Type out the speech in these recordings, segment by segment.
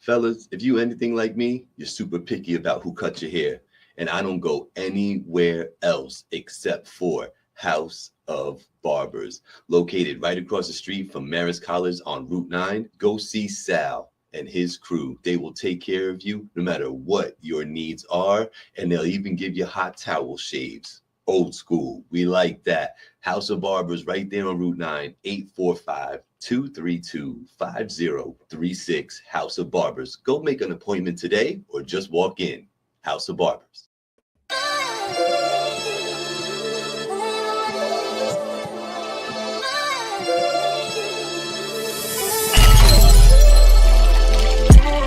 Fellas, if you anything like me, you're super picky about who cuts your hair. And I don't go anywhere else except for House of Barbers. Located right across the street from Marist College on Route 9, go see Sal and his crew. They will take care of you no matter what your needs are, and they'll even give you hot towel shaves. Old school. We like that. House of Barbers right there on Route 9, 845-232-5036. House of Barbers. Go make an appointment today or just walk in. House of Barbers.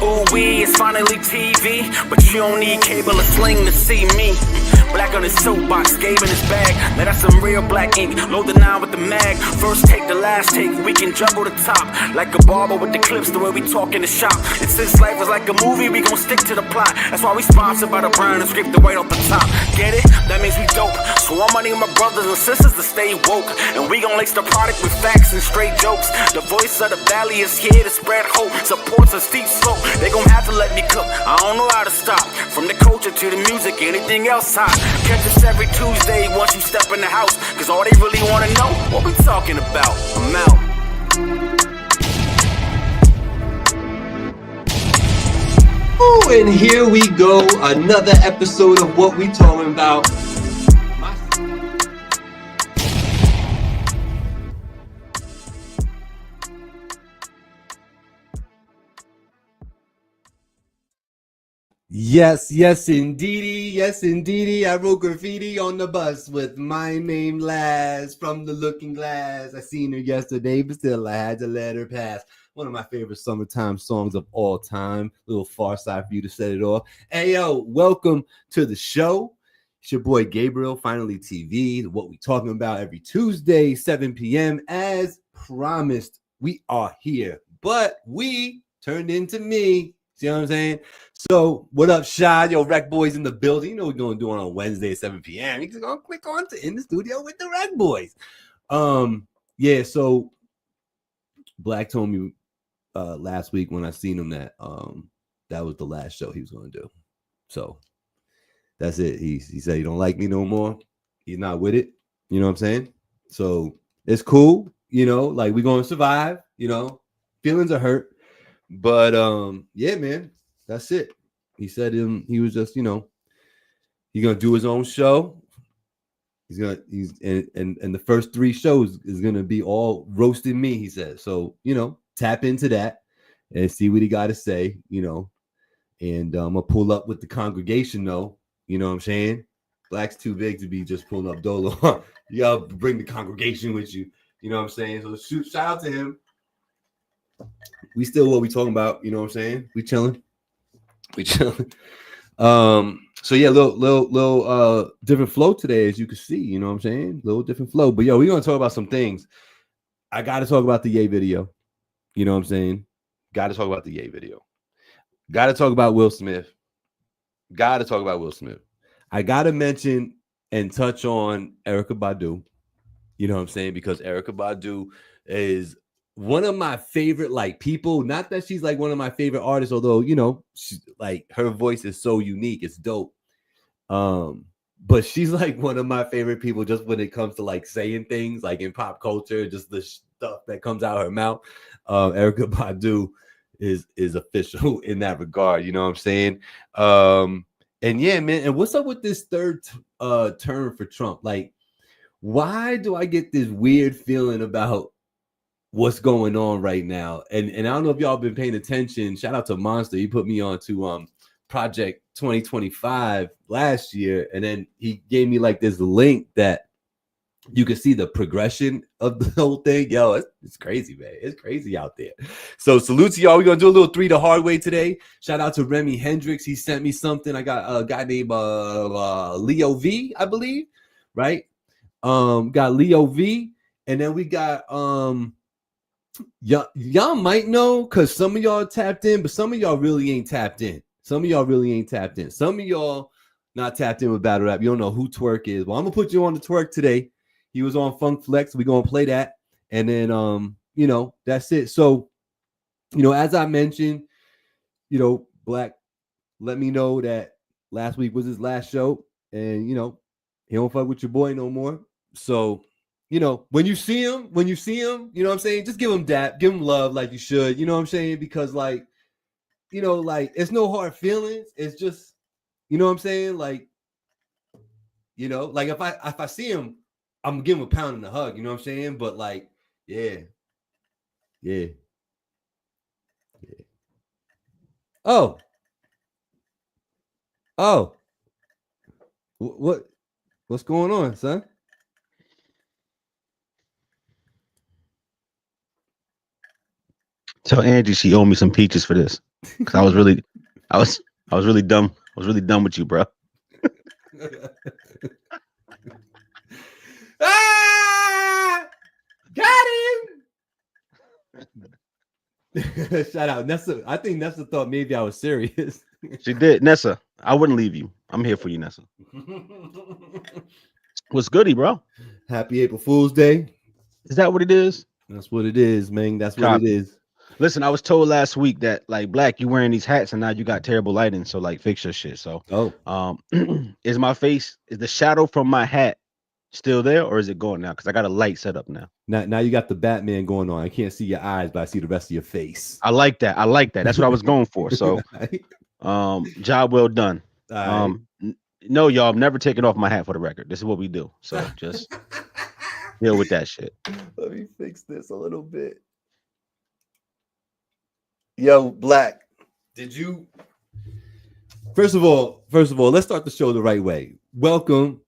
Ooh-wee, it's finally TV, but you don't need cable or sling to see me. Black on his soapbox, Gabe in his bag. Now that's some real black ink. Load the 9 with the mag. First take, the last take. We can juggle the top. Like a barber with the clips, the way we talk in the shop. And since life is like a movie, we gon' stick to the plot. That's why we sponsored by the brand and scrape the white off the top. Get it? That means we dope. So I'm money my brothers and sisters to stay woke. And we gon' lace the product with facts and straight jokes. The voice of the valley is here to spread hope. Supports a steep slope. They gon' have to let me cook. I don't know how to stop. From the culture to the music, anything else hot. Catch us every Tuesday once you step in the house. Cause all they really wanna know, what we talking about. I'm out. Ooh, and here we go. Another episode of What We Talking About. Yes, indeedy. I wrote graffiti on the bus with my name last from the looking glass. I seen her yesterday, but still I had to let her pass. One of my favorite summertime songs of all time. Little far side for you to set it off. Hey, yo, welcome to the show. It's your boy Gabriel, Finally TV. What we talking about every Tuesday, 7 p.m. As promised, we are here, but we turned into me. See what I'm saying? So, what up, Shad? Yo, Rec Boys in the building. You know what we're going to do on Wednesday at 7 p.m. You just going to click on to In the Studio with the Rec Boys. Yeah, so Black told me last week when I seen him that that was the last show he was going to do. So, that's it. He said he don't like me no more. He's not with it. You know what I'm saying? So, it's cool. You know, like we're going to survive. You know, feelings are hurt. But yeah, man, that's it. He said he was just, you know, he's gonna do his own show. He's and the first 3 shows is gonna be all roasting me, he said. So, you know, tap into that and see what he got to say, you know. And I'm gonna pull up with the congregation though. You know what I'm saying? Black's too big to be just pulling up dolo. You gotta bring the congregation with you. You know what I'm saying? So shout out to him. We still what we talking about, you know what I'm saying? We chilling. So yeah, little different flow today, as you can see, you know what I'm saying? Little different flow. But yo, we're gonna talk about some things. I gotta talk about the Ye video. You know what I'm saying? Gotta talk about the Ye video. Gotta talk about Will Smith. I gotta mention and touch on Erykah Badu. You know what I'm saying? Because Erykah Badu is one of my favorite like people. Not that she's like one of my favorite artists, although you know, she's like her voice is so unique, it's dope. But she's like one of my favorite people just when it comes to like saying things like in pop culture, just the stuff that comes out of her mouth. Erykah Badu is official in that regard. You know what I'm saying? And yeah, man. And what's up with this third term for Trump? Like, why do I get this weird feeling about what's going on right now? And I don't know if y'all been paying attention. Shout out to Monster. He put me on to Project 2025 last year, and then he gave me like this link that you can see the progression of the whole thing. Yo, it's crazy, man. It's crazy out there. So salute to y'all. We're gonna do a little 3 the hard way today. Shout out to Remy Hendricks. He sent me something. I got a guy named Leo V, I believe, right? Got Leo V, and then we got y'all might know because some of y'all tapped in, but some of y'all really ain't tapped in. Some of y'all not tapped in with battle rap. You don't know who Twerk is. Well, I'm gonna put you on the Twerk today. He was on Funk Flex. We're gonna play that, and then you know, that's it. So, you know, as I mentioned, Black let me know that last week was his last show, and he don't fuck with your boy no more. So, when you see him, what I'm saying, just give him dap, give him love like you should, you know what I'm saying? Because like, it's no hard feelings. It's just, you know what I'm saying? Like, like if I see him, I'm gonna give him a pound and a hug, you know what I'm saying? But like, yeah. Yeah. Yeah. Oh. Oh. What's going on, son? Tell Angie she owed me some peaches for this. Cause I was really dumb. I was really dumb with you, bro. Ah! Got him. Shout out Nessa. I think Nessa thought maybe I was serious. She did. Nessa, I wouldn't leave you. I'm here for you, Nessa. What's goody, bro? Happy April Fool's Day. Is that what it is? That's what it is, man. That's what Copy. it is. Listen, I was told last week that like Black, you wearing these hats and now you got terrible lighting. So like fix your shit. So is my face, is the shadow from my hat still there or is it gone now? Because I got a light set up now. Now you got the Batman going on. I can't see your eyes, but I see the rest of your face. I like that. That's what I was going for. So job well done. No, y'all, I'm never taking off my hat for the record. This is what we do. So just deal with that shit. Let me fix this a little bit. Yo, Black, did you? First of all, let's start the show the right way. Welcome,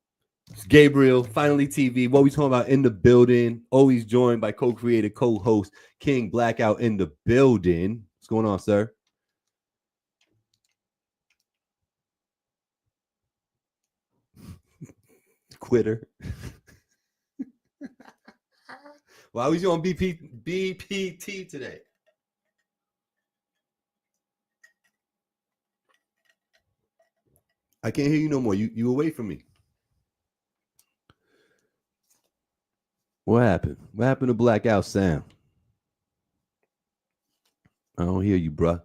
it's Gabriel, Finally TV. What we talking about in the building? Always joined by co-creator, co-host King Blackout in the building. What's going on, sir? Quitter. Why was you on BPT today? I can't hear you no more. You away from me. What happened? What happened to Blackout Sam? I don't hear you, bruh.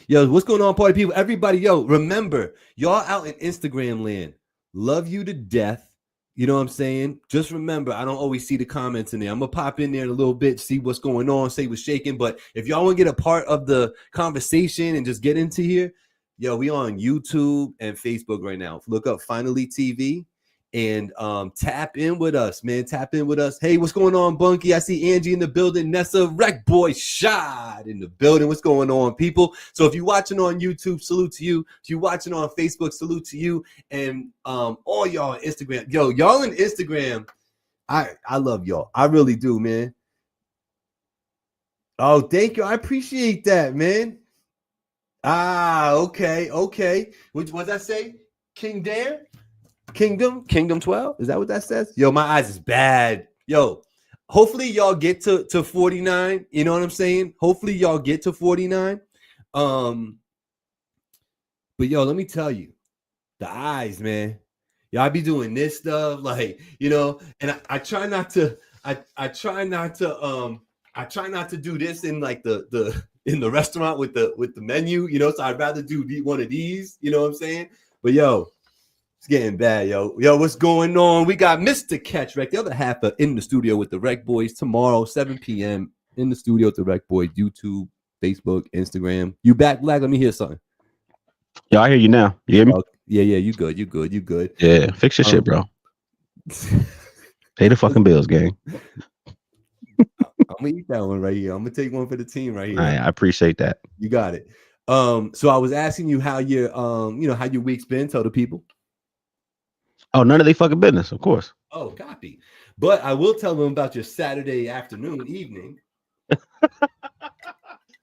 Yo, what's going on, party people? Everybody, yo, remember, y'all out in Instagram land. Love you to death. You know what I'm saying? Just remember, I don't always see the comments in there. I'm going to pop in there in a little bit, see what's going on, say what's shaking. But if y'all want to get a part of the conversation and just get into here, yo, we on YouTube and Facebook right now. Look up Finally TV and tap in with us, man. Tap in with us. Hey, what's going on, Bunky? I see Angie in the building. Nessa, Wreck Boy, Shad in the building. What's going on, people? So if you're watching on YouTube, salute to you. If you're watching on Facebook, salute to you. And all y'all on Instagram. Yo, y'all on Instagram, I love y'all. I really do, man. Oh, thank you. I appreciate that, man. Okay. What does that say? King Dare? Kingdom 12? Is that what that says? Yo, my eyes is bad. Yo, hopefully y'all get to 49. You know what I'm saying? Hopefully y'all get to 49. But yo, let me tell you, the eyes, man. Yo, I be doing this stuff, like, and I try not to, I try not to do this in like the in the restaurant with the menu, so I'd rather do one of these, you know what I'm saying? But yo, it's getting bad, yo. Yo, what's going on? We got Mr. Catch Wreck, the other half of In the Studio with the Wreck Boys tomorrow, 7 p.m. in the studio with the Wreck Boys, YouTube, Facebook, Instagram. You back, Black? Let me hear something. Yo, I hear you now. You hear me? Yeah, you good. Yeah, fix your shit, bro. Pay the fucking bills, gang. I'm gonna eat that one right here. I'm gonna take one for the team right here. I appreciate that. You got it. So I was asking you how your how your week's been. Tell the people. Oh, none of their fucking business, of course. Oh, copy. But I will tell them about your Saturday afternoon, evening.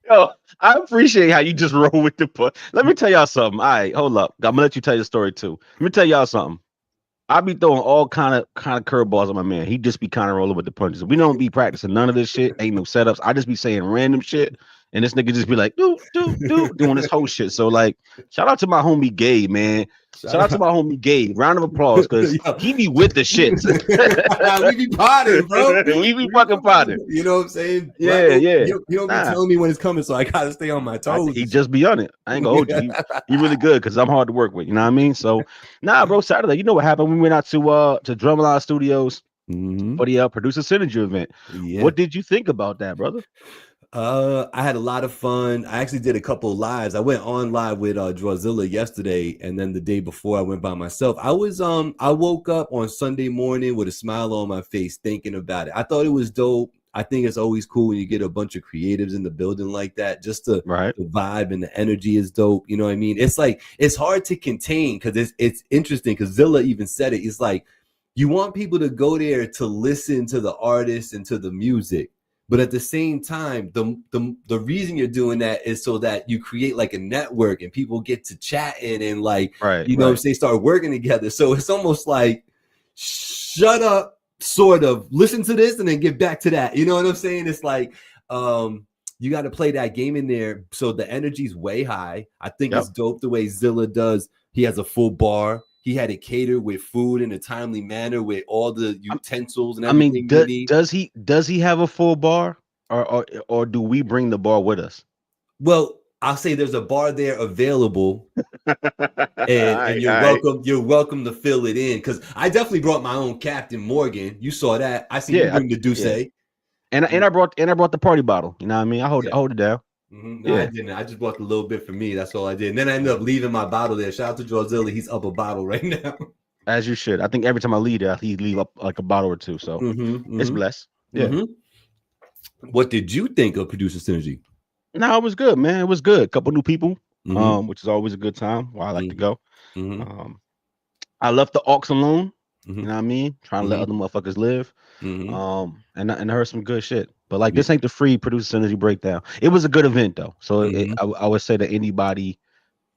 Yo, I appreciate how you just roll with the put. Let me tell y'all something. All right, hold up. I'm gonna let you tell your story too. Let me tell y'all something. I be throwing all kind of curveballs on my man. He just be kind of rolling with the punches. We don't be practicing none of this shit. Ain't no setups. I just be saying random shit, and this nigga just be like, doing this whole shit. So like, shout out to my homie Gabe, man. Shout out to my homie Gabe. Round of applause, because he be with the shits. We be potting, bro. we be fucking potting. You know what I'm saying? Yeah, yeah. You don't be telling me when it's coming, so I gotta stay on my toes. He just be on it. I ain't gonna hold you. He really good because I'm hard to work with. You know what I mean? So, bro. Saturday, you know what happened? We went out to Drumline Studios for the producer synergy event. Yeah. What did you think about that, brother? I had a lot of fun. I actually did a couple of lives. I went on live with Drawzilla yesterday, and then the day before I went by myself. I woke up on Sunday morning with a smile on my face thinking about it. I thought it was dope. I think it's always cool when you get a bunch of creatives in the building like that. Just the vibe and the energy is dope. You know what I mean? It's like, it's hard to contain because it's interesting because Zilla even said it. It's like, you want people to go there to listen to the artists and to the music. But at the same time, the reason you're doing that is so that you create like a network and people get to chatting and like, you know, they start working together. So it's almost like, shut up, sort of listen to this and then get back to that. You know what I'm saying? It's like, you got to play that game in there. So the energy's way high. I think it's dope the way Zilla does. He has a full bar. He had it catered with food in a timely manner with all the utensils and everything. I mean, does he have a full bar, or do we bring the bar with us? Well, I'll say there's a bar there available, and you're welcome to fill it in, because I definitely brought my own Captain Morgan. You saw that. I see you bring the Douce. Yeah. And I brought the party bottle. You know what I mean? I hold it down. No, I didn't. I just bought a little bit for me. That's all I did. And then I ended up leaving my bottle there. Shout out to Drawzilla. He's up a bottle right now. As you should. I think every time I leave there, he leave up like a bottle or two. So it's blessed. Yeah. What did you think of Producer Synergy? No, it was good, man. It was good. A couple new people, which is always a good time. Where I like to go. I left the aux alone. You know what I mean? Trying to let other motherfuckers live. And I heard some good shit. But like, this ain't the free Producer Synergy breakdown. It was a good event though. So I would say that anybody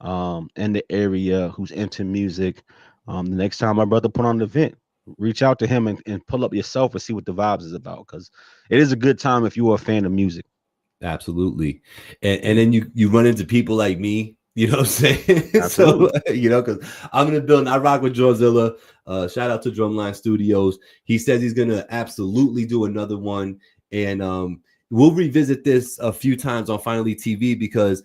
in the area who's into music, the next time my brother put on an event, reach out to him and pull up yourself and see what the vibes is about, because it is a good time if you are a fan of music. Absolutely. And then you run into people like me, you know what I'm saying? So, you know, because I'm in the building. I rock with Drawzilla. Shout out to Drumline Studios. He says he's going to absolutely do another one. And we'll revisit this a few times on Finally TV, because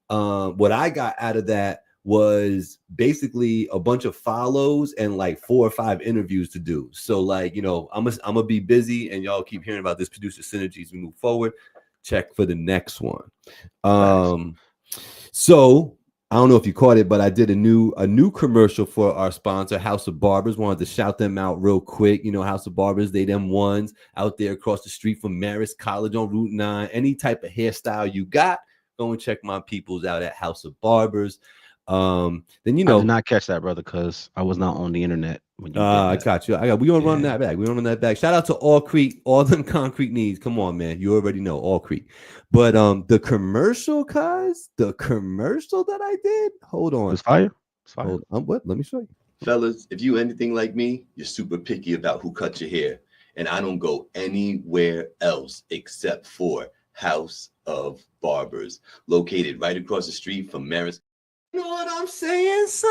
what I got out of that was basically a bunch of follows and like 4 or 5 interviews to do. So like, you know, I'm gonna be busy, and y'all keep hearing about this Producer Synergy as we move forward. Check for the next one. So I don't know if you caught it, but I did a new commercial for our sponsor, House of Barbers. Wanted to shout them out real quick. You know, House of Barbers, they them ones out there across the street from Marist College on Route 9. Any type of hairstyle you got, go and check my peoples out at House of Barbers. Then, you know, I did not catch that, brother, because I was not on the internet when you I got you. We gonna run that back. We gonna run that back. Shout out to All Creek, all them concrete needs. Come on, man. You already know All Creek. But the commercial that I did, hold on. It's fire. It's fire. Hold on. What? Let me show you. Fellas, if you anything like me, you're super picky about who cuts your hair. And I don't go anywhere else except for House of Barbers, located right across the street from Marist. You know what I'm saying, son?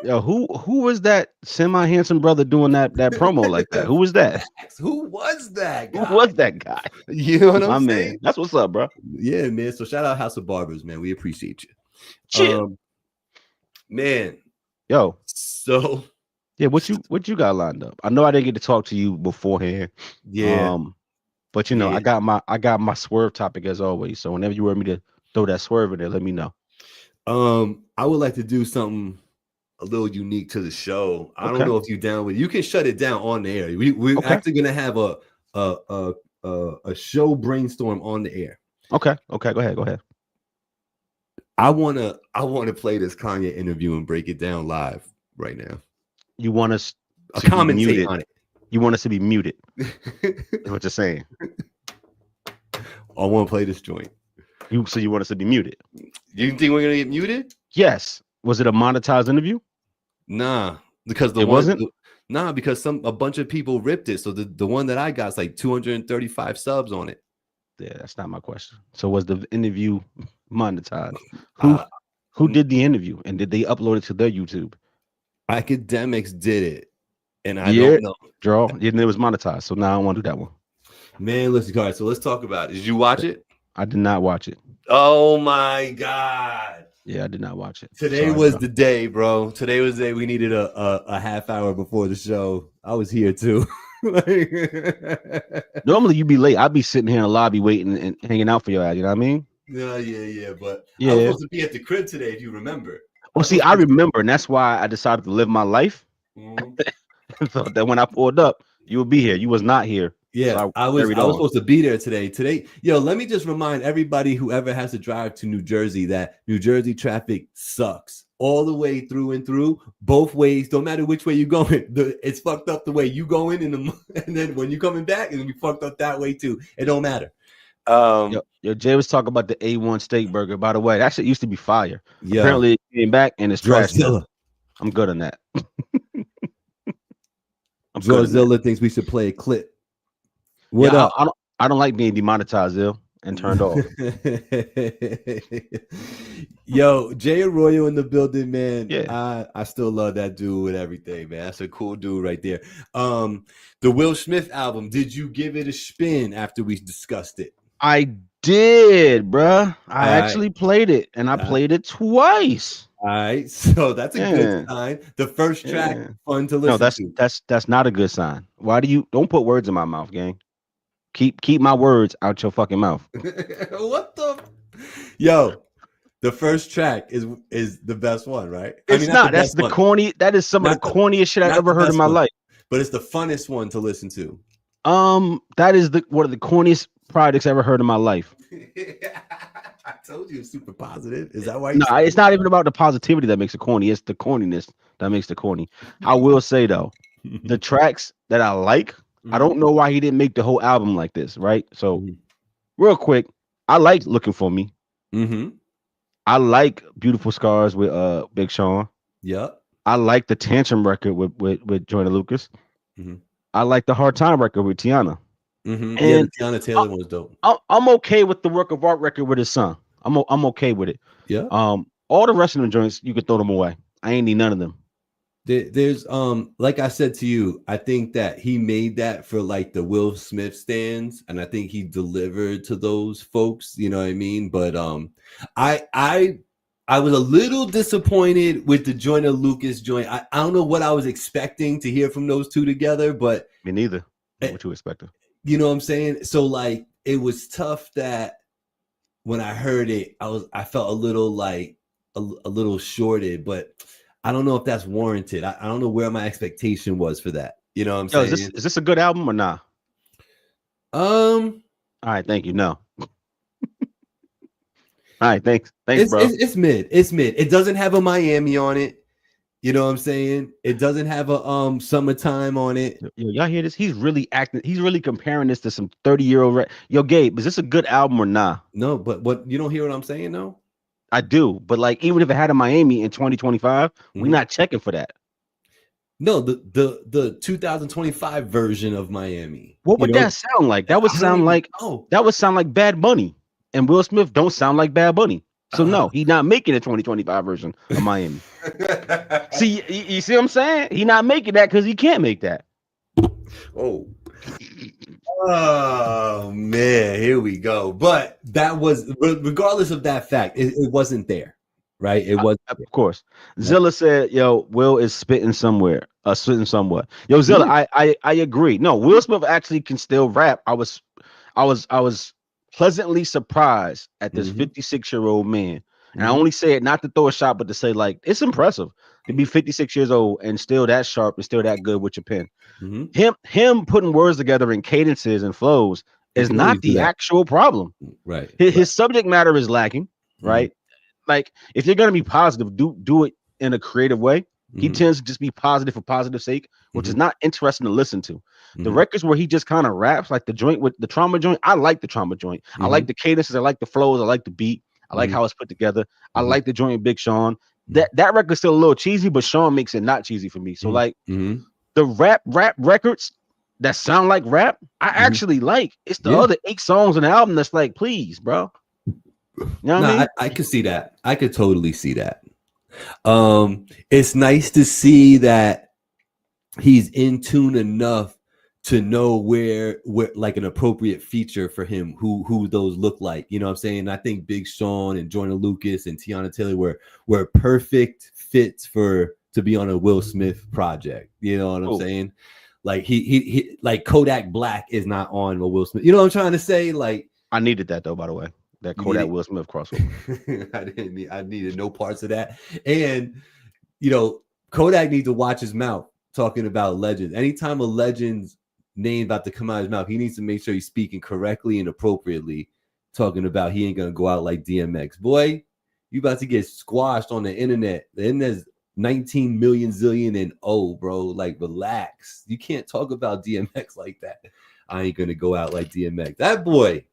Yo, who was that semi-handsome brother doing that promo like that? Who was that? Who was that guy? Who was that guy? You know what I'm saying? Man. That's what's up, bro. Yeah, man. So shout out House of Barbers, man. We appreciate you. Chill. Man. Yo. So yeah, what you got lined up? I know I didn't get to talk to you beforehand. Yeah. But you know, I got my swerve topic as always. So whenever you want me to throw that swerve in there, let me know. I would like to do something a little unique to the show. I don't know if you're down with it. You can shut it down on the air. We're actually gonna have a show brainstorm on the air. Okay. Go ahead. I wanna play this Kanye interview and break it down live right now. You want us to commentate on it? You want us to be muted? That's what you're saying. I want to play this joint. So you want us to be muted? You think we're gonna get muted? Yes. Was it a monetized interview? Nah, because because a bunch of people ripped it. So the one that I got is like 235 subs on it. Yeah, that's not my question. So was the interview monetized? Uh, Who did the interview and did they upload it to their YouTube? Academics did it, and I Yeah, don't know. draw. Yeah, and it was monetized. So now I don't want to do that one. Man, listen, all right, so let's talk about it. Did you watch it? I did not watch it. Oh my God. Yeah, I did not watch it. Today Sorry, was bro. the day, bro. Today was the day we needed a half hour before the show. I was here too. Normally you be late. I'd be sitting here in the lobby waiting and hanging out for your ass. You know what I mean? Yeah. But I was Yeah. supposed to be at the crib today, if you remember. Well, see, I remember, and that's why I decided to live my life. Thought that when I pulled up, you would be here. You was not here. Yeah, So I was carried I was on. supposed to be there today. Yo, let me just remind everybody whoever has to drive to New Jersey that New Jersey traffic sucks all the way through and through, both ways. Don't matter which way you're going. It's fucked up the way you going and then when you're coming back, it'll be fucked up that way too. It don't matter. Yo, Jay was talking about the A1 steak burger. By the way, that shit used to be fire. Yeah. Apparently, it came back and it's trash now. Drawzilla. I'm good on that. Drawzilla thinks we should play a clip. What up? I don't like being demonetized, Zil, and turned off. Yo, Jay Arroyo in the building, man. Yeah. I still love that dude with everything, man. That's a cool dude right there. The Will Smith album, did you give it a spin after we discussed it? I did, bruh. I actually played it, and I played it twice. All right, so that's a good sign. The first track, fun to listen to. That's not a good sign. Why don't put words in my mouth, gang? Keep my words out your fucking mouth. What the? Yo, the first track is the best one, right? It's not. That's the corny. That is some of the corniest shit I've ever heard in my life. But it's the funnest one to listen to. That is one of the corniest projects I ever heard in my life. I told you it's super positive. Is that why? No, it's not even about the positivity that makes it corny. It's the corniness that makes it corny. I will say though, the tracks that I like, I don't know why he didn't make the whole album like this, right? So, real quick, I like Looking For Me. I like Beautiful Scars with Big Sean. Yep. I like the Tantrum record with Joyner Lucas. I like the Hard Time record with Tiana. And the Tiana Taylor one was dope. I'm okay with the Work of Art record with his son. I'm okay with it. Yeah. All the rest of them joints, you could throw them away. I ain't need none of them. There's like I said to you, I think that he made that for like the Will Smith stands, and I think he delivered to those folks, you know what I mean? But I was a little disappointed with the Joyner Lucas joint. I don't know what I was expecting to hear from those two together, but me neither. What you expecting? You know what I'm saying? So like it was tough that when I heard it, I felt a little like a little shorted, but I don't know if that's warranted. I don't know where my expectation was for that. You know what I'm saying? Is this a good album or not? All right, thank you. No. All right, thanks, bro. It's mid. It's mid. It doesn't have a Miami on it. You know what I'm saying? It doesn't have a Summertime on it. Yo, y'all hear this? He's really acting. He's really comparing this to some 30-year-old. Yo, Gabe, is this a good album or not? No, but what you don't hear what I'm saying, though? I do, but like even if it had a Miami in 2025, we're not checking for that. No, the 2025 version of Miami. What would that sound like? That would sound like Bad Bunny, and Will Smith don't sound like Bad Bunny. So no, he's not making a 2025 version of Miami. See, you see what I'm saying? He's not making that because he can't make that. Oh man, here we go. But that was, regardless of that fact, it wasn't there, right? It was, of course. Zilla said, "Yo, Will is spitting somewhere, spitting somewhat." Yo, Zilla, I agree. No, Will Smith actually can still rap. I was pleasantly surprised at this 56-year-old man. And I only say it not to throw a shot, but to say like it's impressive to be 56 years old and still that sharp and still that good with your pen. Him putting words together in cadences and flows is not the actual problem. Right. His subject matter is lacking, right? Like if you're gonna be positive, do it in a creative way. He tends to just be positive for positive sake, which is not interesting to listen to. The records where he just kind of raps, like the joint with the Trauma joint, I like the Trauma joint. I like the cadences, I like the flows, I like the beat, I like how it's put together. I like the joint with Big Sean. That record's still a little cheesy, but Sean makes it not cheesy for me. So like the rap records, that sound like rap, I actually like. It's the other 8 songs on the album that's like, please, bro. You know what I mean? I could see that. I could totally see that. It's nice to see that he's in tune enough to know where like an appropriate feature for him, who those look like. You know what I'm saying? I think Big Sean and Joyner Lucas and Tiana Taylor were perfect fits to be on a Will Smith project. You know what I'm saying? Like he like Kodak Black is not on a Will Smith. You know what I'm trying to say? Like I needed that though, by the way. That Kodak Will Smith crossover. I needed no parts of that. And you know, Kodak needs to watch his mouth talking about legends. Anytime a legend's name about to come out of his mouth, he needs to make sure he's speaking correctly and appropriately, talking about he ain't gonna go out like DMX. Boy, you about to get squashed on the internet. The internet's 19 million zillion and bro. Like, relax. You can't talk about DMX like that. I ain't gonna go out like DMX. That boy,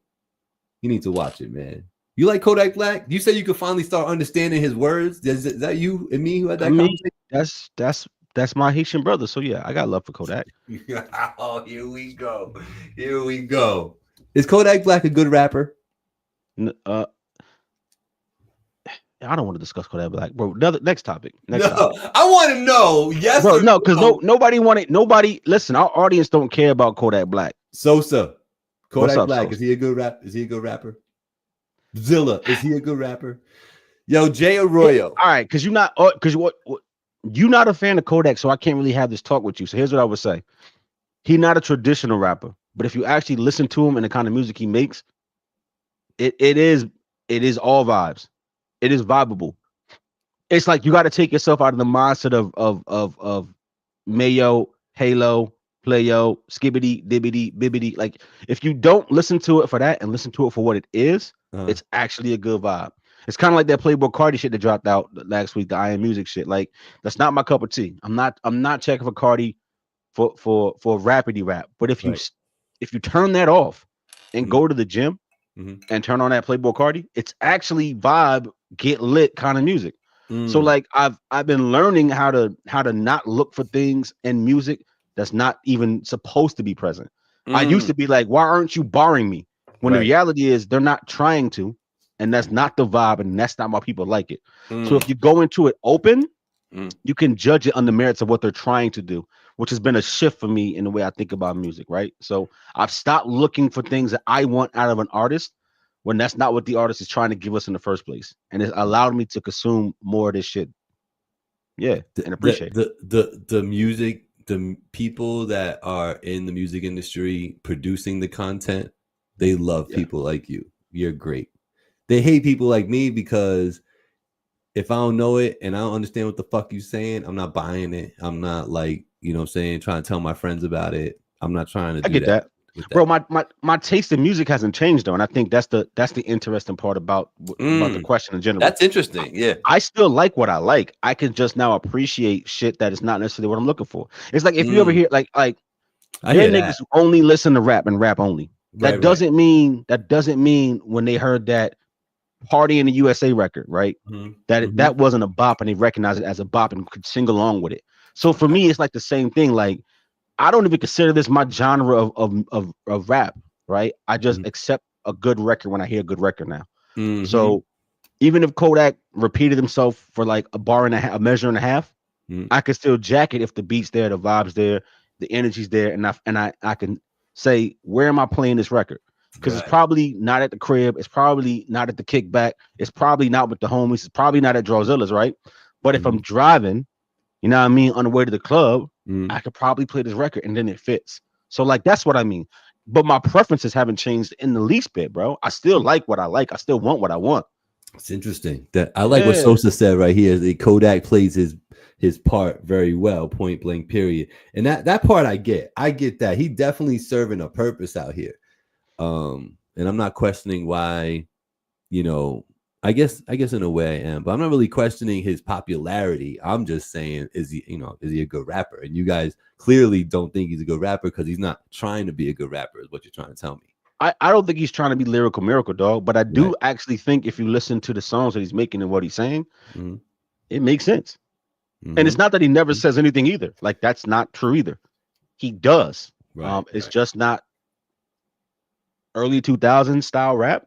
you need to watch it, man. You like Kodak Black? You say you could finally start understanding his words. Is that you and me who had that conversation? That's my Haitian brother. So yeah, I got love for Kodak. Oh, here we go. Here we go. Is Kodak Black a good rapper? I don't want to discuss Kodak Black, bro. Next topic. I want to know. Yes, bro. No, because nobody wanted. Nobody. Listen, our audience don't care about Kodak Black. Sosa, Kodak Black. Sosa? Is he a good rap? Is he a good rapper? Zilla, is he a good rapper? Yo, Jay Arroyo. All right, because you're not. Because you're not a fan of Kodak, so I can't really have this talk with you. So here's what I would say: he's not a traditional rapper, but if you actually listen to him and the kind of music he makes, it is all vibes. It is vibeable. It's like you got to take yourself out of the mindset of Mayo, Halo, Playo, Skibbity, Dibbity, Bibbity. Like, if you don't listen to it for that and listen to it for what it is, it's actually a good vibe. It's kind of like that Playboy Cardi shit that dropped out last week, the I Am Music shit. Like, that's not my cup of tea. I'm not checking for Cardi for rapidy rap. But if you turn that off and go to the gym and turn on that Playboy Cardi, it's actually vibe, get lit kind of music. So like I've been learning how to not look for things in music that's not even supposed to be present. I used to be like, why aren't you barring me? When the reality is they're not trying to, and that's not the vibe, and that's not why people like it. So if you go into it open, you can judge it on the merits of what they're trying to do, which has been a shift for me in the way I think about music, right? So I've stopped looking for things that I want out of an artist when that's not what the artist is trying to give us in the first place. And it's allowed me to consume more of this shit. Yeah, and appreciate the music, the people that are in the music industry producing the content, they love people like you. You're great. They hate people like me because if I don't know it and I don't understand what the fuck you saying, I'm not buying it. I'm not like, you know what I'm saying, trying to tell my friends about it. I'm not trying to do get that. Bro, my taste in music hasn't changed though, and I think that's the interesting part about the question in general. That's interesting. Yeah, I still like what I like. I can just now appreciate shit that is not necessarily what I'm looking for. It's like if you ever hear like I hear niggas who only listen to rap and rap only. That doesn't mean when they heard that Party in the USA record, right? That wasn't a bop and they recognize it as a bop and could sing along with it. So for me, it's like the same thing. Like, I don't even consider this my genre of rap, right? I just accept a good record when I hear a good record now. So even if Kodak repeated himself for like a bar and a measure and a half, I could still jack it if the beat's there, the vibe's there, the energy's there, and I can say, where am I playing this record? Because it's probably not at the crib, it's probably not at the kickback, it's probably not with the homies, it's probably not at Drazilla's, right? But if I'm driving, you know what I mean, on the way to the club, I could probably play this record and then it fits. So like, that's what I mean. But my preferences haven't changed in the least bit, bro. I still like what I like. I still want what I want. It's interesting that I like what Sosa said right here. The Kodak plays his part very well, point blank, period. And that part I get that. He definitely serving a purpose out here. And I'm not questioning why, you know, I guess in a way I am, but I'm not really questioning his popularity. I'm just saying, is he a good rapper? And you guys clearly don't think he's a good rapper because he's not trying to be a good rapper, is what you're trying to tell me. I don't think he's trying to be lyrical miracle, dog, but I do actually think if you listen to the songs that he's making and what he's saying, it makes sense. And it's not that he never says anything either. Like, that's not true either. He does. It's just not early 2000s style rap.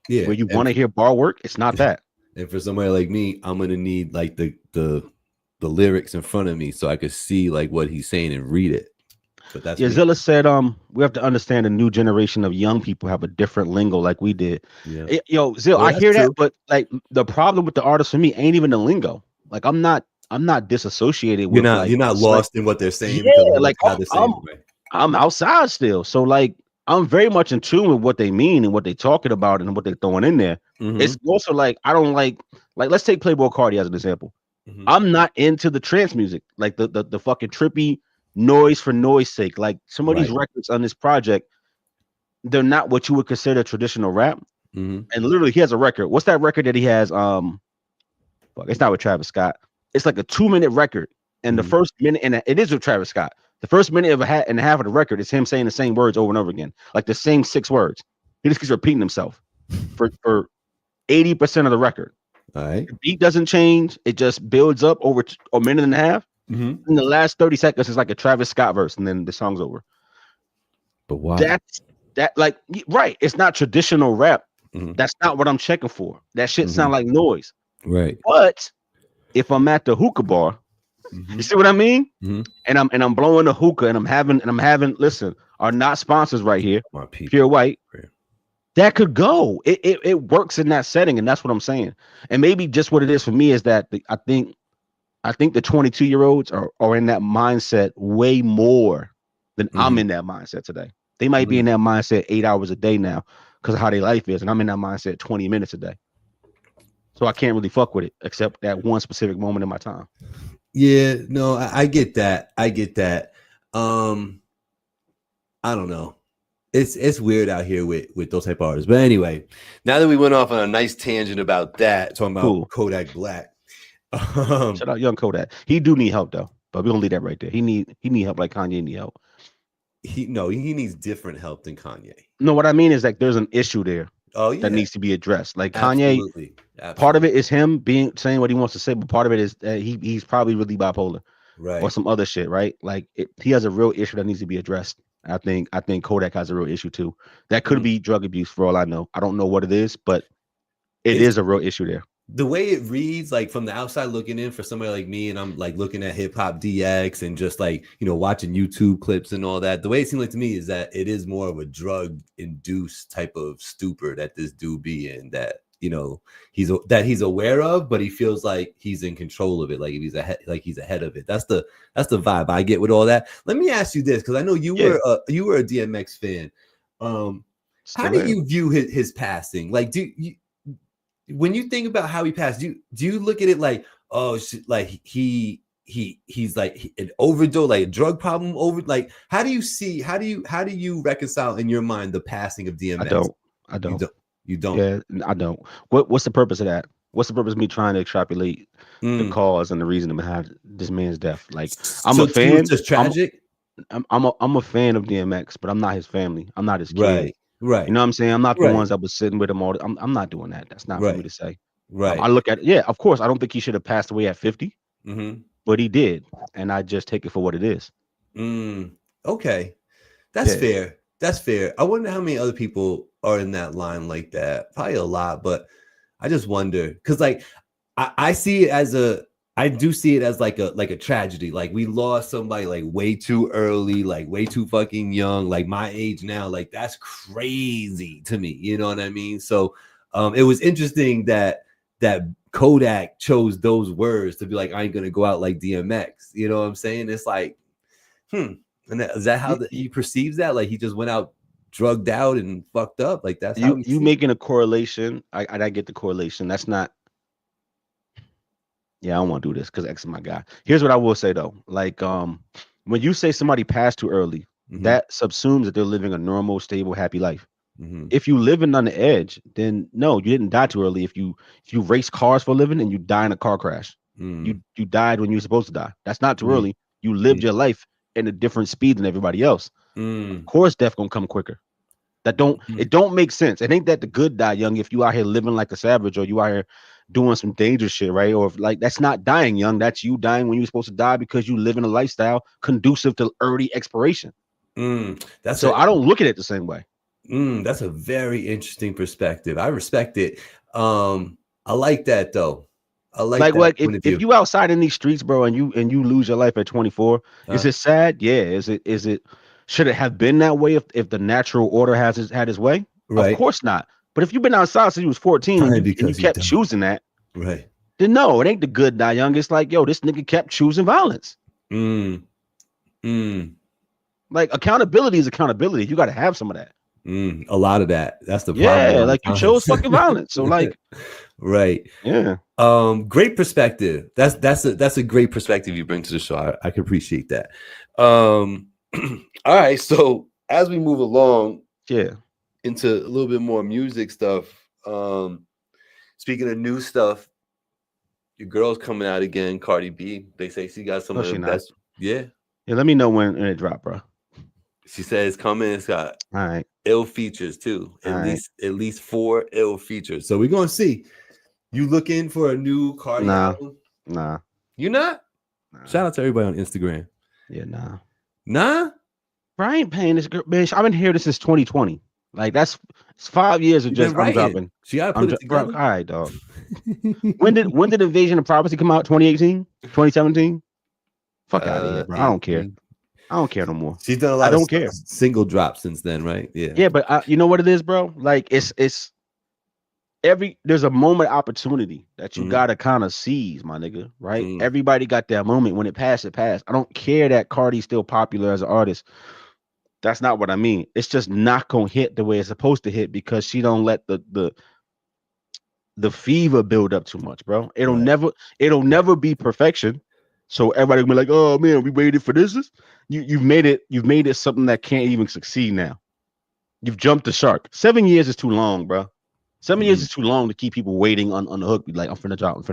Yeah, where you want to hear bar work. It's not that. And for somebody like me, I'm gonna need like the lyrics in front of me so I could see like what he's saying and read it. But that's Zilla said, we have to understand the new generation of young people have a different lingo like we did. Yeah. Yo, Zill, I hear that, but like the problem with the artists for me ain't even the lingo. Like I'm not disassociated with you're not lost in what they're saying because of like how they're saying it, right? I'm outside still. So like I'm very much in tune with what they mean and what they're talking about and what they're throwing in there. It's also like I don't like let's take Playboy Cardi as an example. I'm not into the trance music, like the fucking trippy noise for noise sake. Like some of these records on this project, they're not what you would consider traditional rap. And literally, he has a record. What's that record that he has? It's not with Travis Scott. It's like a 2-minute record, and the first minute, and it is with Travis Scott. The first minute of and a half of the record is him saying the same words over and over again, like the same 6 words. He just keeps repeating himself for 80% of the record. All right. The beat doesn't change. It just builds up over a minute and a half. In the last 30 seconds is like a Travis Scott verse, and then the song's over. But why? Right. It's not traditional rap. That's not what I'm checking for. That shit sound like noise. Right. But if I'm at the hookah bar, you see what I mean? And I'm blowing the hookah and I'm having listen, are not sponsors right here. Pure White. Right. That could go. It works in that setting, and that's what I'm saying. And maybe just what it is for me is that I think the 22-year-olds are in that mindset way more than I'm in that mindset today. They might be in that mindset 8 hours a day now because of how their life is, and I'm in that mindset 20 minutes a day. So I can't really fuck with it except that one specific moment in my time. Yeah, no, I get that. I don't know. It's weird out here with those type of artists. But anyway, now that we went off on a nice tangent about that, talking about Kodak Black. Shout out young Kodak. He do need help though, but we're gonna leave that right there. He need help like Kanye need help. He needs different help than Kanye. No, what I mean is like there's an issue there. Oh, yeah. That needs to be addressed. Like Kanye, Absolutely. Part of it is him saying what he wants to say, but part of it is that he's probably really bipolar, right, or some other shit, right? Like he has a real issue that needs to be addressed. I think Kodak has a real issue too. That could be drug abuse for all I know. I don't know what it is, but it is a real issue there. The way it reads, like from the outside looking in, for somebody like me, and I'm like looking at Hip Hop DX and just like watching YouTube clips and all that. The way it seemed like to me is that it is more of a drug induced type of stupor that this dude be in. That he's aware of, but he feels like he's in control of it, like he's ahead of it. That's the vibe I get with all that. Let me ask you this, because I know you were a DMX fan. How do you view his passing? Like, when you think about how he passed, do you look at it like, oh, like he's like an overdose, like a drug problem like how do you reconcile in your mind the passing of DMX? I don't. You don't. Yeah, I don't. What's the purpose of that? What's the purpose of me trying to extrapolate the cause and the reason behind this man's death? Like, I'm a fan. It's just tragic. I'm a fan of DMX, but I'm not his family. I'm not his kid. Right. You know what I'm saying? I'm not the ones that was sitting with him all. I'm not doing that. That's not for me to say. Right. I look at it. Yeah, of course. I don't think he should have passed away at 50, but he did, and I just take it for what it is. Okay, that's fair. That's fair. I wonder how many other people are in that line like that. Probably a lot, but I just wonder because, like, I see it as I do see it as like a tragedy. Like, we lost somebody like way too early, like way too fucking young, like my age now. Like, that's crazy to me. You know what I mean? So it was interesting that Kodak chose those words to be like, I ain't gonna go out like DMX. You know what I'm saying? It's like, and is that how he perceives that? Like, he just went out drugged out and fucked up. Like, that's how you making a correlation. I get the correlation. That's not. Yeah, I don't want to do this because X is my guy. Here's what I will say though. Like, when you say somebody passed too early, that subsumes that they're living a normal, stable, happy life. If you living on the edge, then no, you didn't die too early. If you race cars for a living and you die in a car crash, you died when you were supposed to die. That's not too early. You lived your life in a different speed than everybody else. Of course, death gonna come quicker. It don't make sense. It ain't that the good die young if you out here living like a savage or you out here doing some dangerous shit, right? Or if, like, that's not dying young. That's you dying when you're supposed to die because you live in a lifestyle conducive to early expiration. So I don't look at it the same way. That's a very interesting perspective. I respect it. I like that though. I like that point of view. If you outside in these streets, bro, and you lose your life at 24, is it sad? Yeah. Is it should it have been that way if the natural order had his way? Right. Of course not. But if you've been outside since you was 14 and you kept choosing that, right? Then no, it ain't the good die young. It's like, yo, this nigga kept choosing violence. Like accountability is accountability. You got to have some of that. A lot of that. That's the problem. Yeah, like you chose fucking violence. So like, right. Yeah. Great perspective. That's a great perspective you bring to the show. I can appreciate that. All right. So as we move along, into a little bit more music stuff. Speaking of new stuff, your girl's coming out again, Cardi B. They say she got some of the best. Yeah. Yeah. Let me know when it drop, bro. She says coming. It's got all right ill features too. At least 4 ill features. So we're gonna see. You looking for a new Cardi album? Nah. You not? Nah. Shout out to everybody on Instagram. Yeah, nah. Nah? Bro, I ain't paying this girl, man. I've been hearing this since 2020. Like it's 5 years of just I'm dropping. She gotta put it together. Bro, all right, dog. when did Invasion of Privacy come out? 2018? 2017? Fuck out of here, bro. I don't care. I don't care no more. She's done a lot of single drops since then, right? Yeah. Yeah, but you know what it is, bro? Like it's there's a moment opportunity that you gotta kind of seize, my nigga, right? Everybody got that moment. When it passed, it passed. I don't care that Cardi's still popular as an artist. That's not what I mean. It's just not gonna hit the way it's supposed to hit because she don't let the fever build up too much, bro. It'll never be perfection. So everybody will be like, oh man, we waited for this. You've made it something that can't even succeed now. You've jumped the shark. 7 years is too long, bro. 7 years is too long to keep people waiting on the hook. Be like, I'm finna drop.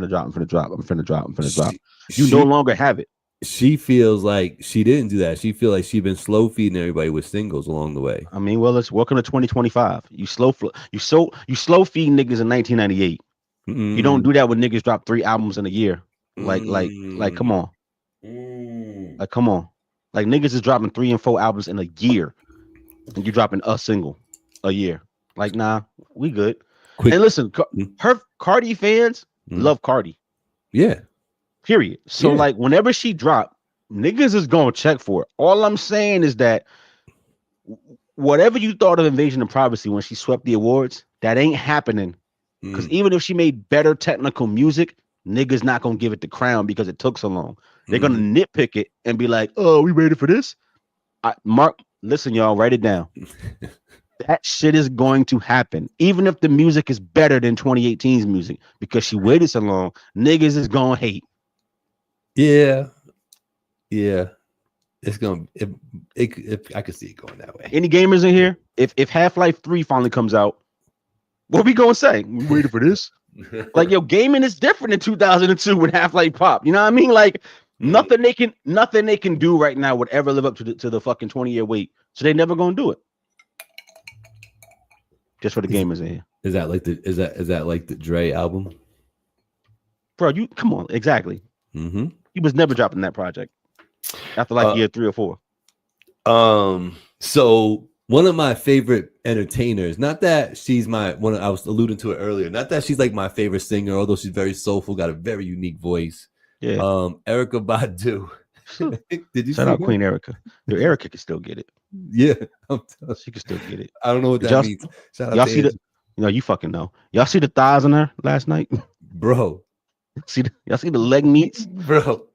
You no longer have it. She feels like she didn't do that. She feel like she's been slow feeding everybody with singles along the way. I mean, well, it's welcome to 2025. You slow feed niggas in 1998. You don't do that when niggas drop 3 albums in a year. Like, come on. Like, come on. Like niggas is dropping 3 and 4 albums in a year, and you dropping a single a year. Like, nah, we good. And listen, her Cardi fans love Cardi. Yeah. Period. So like, whenever she drop, niggas is gonna check for it. All I'm saying is that whatever you thought of Invasion of Privacy when she swept the awards, that ain't happening. Because even if she made better technical music, niggas not gonna give it the crown because it took so long. They're gonna nitpick it and be like, "Oh, we waited for this." Mark, listen, y'all, write it down. That shit is going to happen, even if the music is better than 2018's music, because she waited so long. Niggas is gonna hate. Yeah. It's gonna. If I could see it going that way. Any gamers in here? If Half-Life 3 finally comes out, what we gonna say? We waited for this. Like, yo, gaming is different in 2002 when Half-Life popped. You know what I mean? Like, nothing they can do right now would ever live up to the fucking 20-year wait. So they never gonna do it. Just for the gamers in here. Is that like the Dre album? Bro, you come on, exactly. He was never dropping that project after like year 3 or 4. So one of my favorite entertainers, not that she's I was alluding to it earlier, not that she's like my favorite singer, although she's very soulful, got a very unique voice. Yeah. Erykah Badu. Did you shout out Queen Erica? Dude, Erica can still get it. Yeah, she can still get it. I don't know what that means. Shout out y'all see you fucking know. Y'all see the thighs on her last night, bro. Y'all see the leg meats, bro.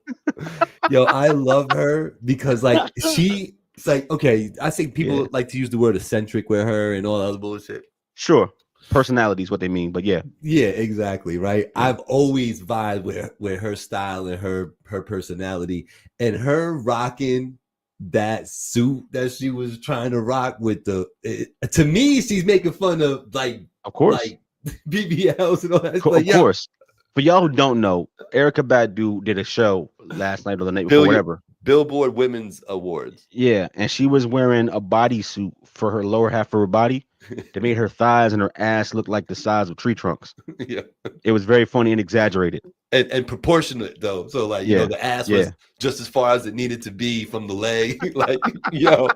Yo, I love her because like it's like, okay, I think people like to use the word eccentric with her and all that other bullshit. Sure. Personality is what they mean, but yeah. Yeah, exactly, right? I've always vibed with her style and her personality, and her rocking that suit that she was trying to rock with to me, she's making fun of of course, like BBLs and all that. Of course. For y'all who don't know, Erykah Badu did a show last night or the night before, whatever. Billboard Women's Awards. Yeah, and she was wearing a bodysuit for her lower half of her body. They made her thighs and her ass look like the size of tree trunks. Yeah, it was very funny and exaggerated and proportionate though. So like, you know, the ass was just as far as it needed to be from the leg. Like, yo,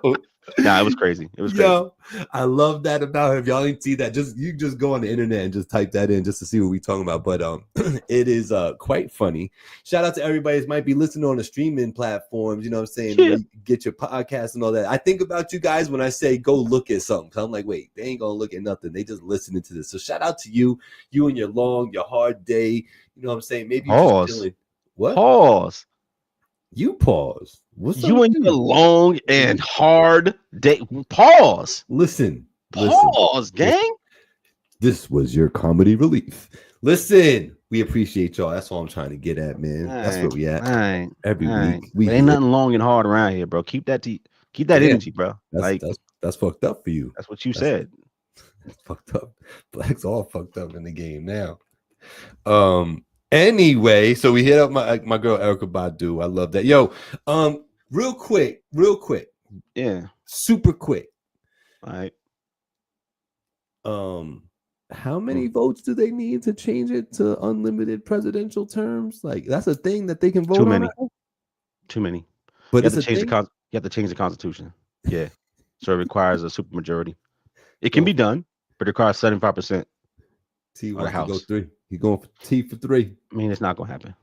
Nah, it was crazy. It was crazy. Yo, I love that about her. If y'all didn't see that, you just go on the internet and just type that in just to see what we talking about. But it is quite funny. Shout out to everybody that might be listening on the streaming platforms, you know what I'm saying, where you get your podcast and all that. I think about you guys when I say go look at something. So I'm like, wait, they ain't gonna look at nothing. They just listening to this. So shout out to you and your hard day. You know what I'm saying? Maybe you're just chilling. What? Pause. You pause. What's you and your long and hard day. Pause. Listen. Gang. This was your comedy relief. Listen, we appreciate y'all. That's all I'm trying to get at, man. That's where we at. Every week. We ain't nothing long and hard around here, bro. Keep that energy, bro. That's fucked up for you. That's what you said. That's fucked up. Black's all fucked up in the game now. Anyway, so we hit up my girl Erica Badu. I love that. Yo, real quick. Yeah. Super quick. All right. How many votes do they need to change it to unlimited presidential terms? Like that's a thing that they can vote on. Too many. But you have to change the Constitution. Yeah. So it requires a supermajority. It can be done, but it requires 75%. T wants to go 3. He's going for T for 3. I mean, it's not gonna happen.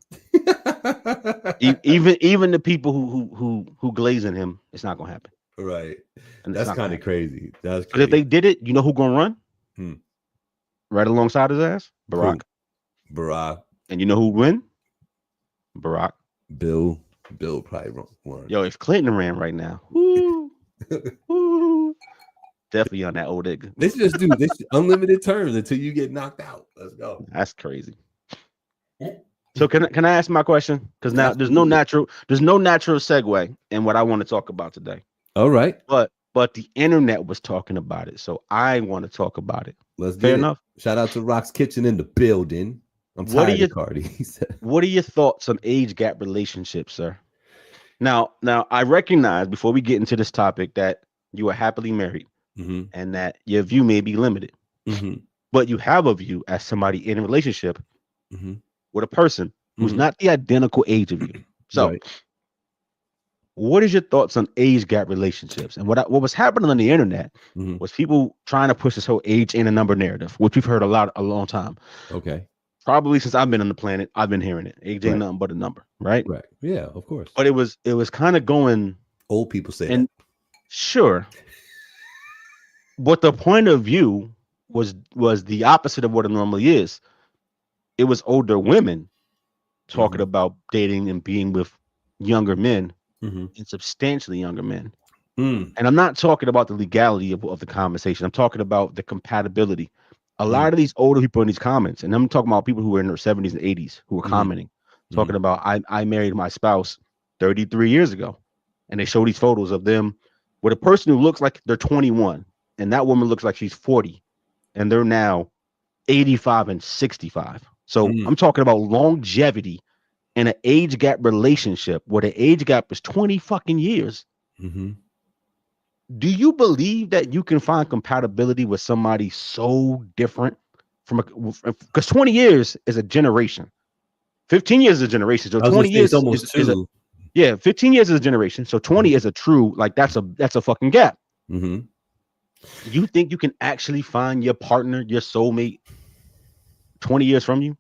even the people who glazing him, it's not gonna happen. Right. And that's kind of crazy. That's because if they did it, you know who gonna run? Right alongside his ass? Barack. And you know who win? Barack. Bill probably won. Yo, if Clinton ran right now, woo, woo, definitely on that old nigga. They should just do this unlimited terms until you get knocked out. Let's go. That's crazy. So can I ask my question? Because now there's no natural segue in what I want to talk about today. All right. But the internet was talking about it, so I want to talk about it. Let's get enough. Shout out to Rock's Kitchen in the building. I'm tired of Cardi. What are your thoughts on age gap relationships, sir? Now, I recognize before we get into this topic that you are happily married and that your view may be limited, but you have a view as somebody in a relationship with a person who's not the identical age of you. So, what is your thoughts on age gap relationships? And what was happening on the internet was people trying to push this whole age and a number narrative, which we've heard a long time. Okay. Probably since I've been on the planet, I've been hearing it. Age ain't nothing but a number, right? Right. Yeah, of course. But it was kind of going. Old people say and that. Sure. But the point of view was the opposite of what it normally is. It was older women talking about dating and being with younger men and substantially younger men. And I'm not talking about the legality of the conversation. I'm talking about the compatibility. A lot of these older people in these comments, and I'm talking about people who were in their 70s and 80s who were commenting, talking about I married my spouse 33 years ago. And they show these photos of them with a person who looks like they're 21, and that woman looks like she's 40, and they're now 85 and 65. So I'm talking about longevity in an age gap relationship where the age gap is 20 fucking years. Do you believe that you can find compatibility with somebody so different because 20 years is a generation, 15 years is a generation. So 20 years almost is 15 years is a generation. So 20 is a true, like that's a fucking gap. You think you can actually find your partner, your soulmate 20 years from you?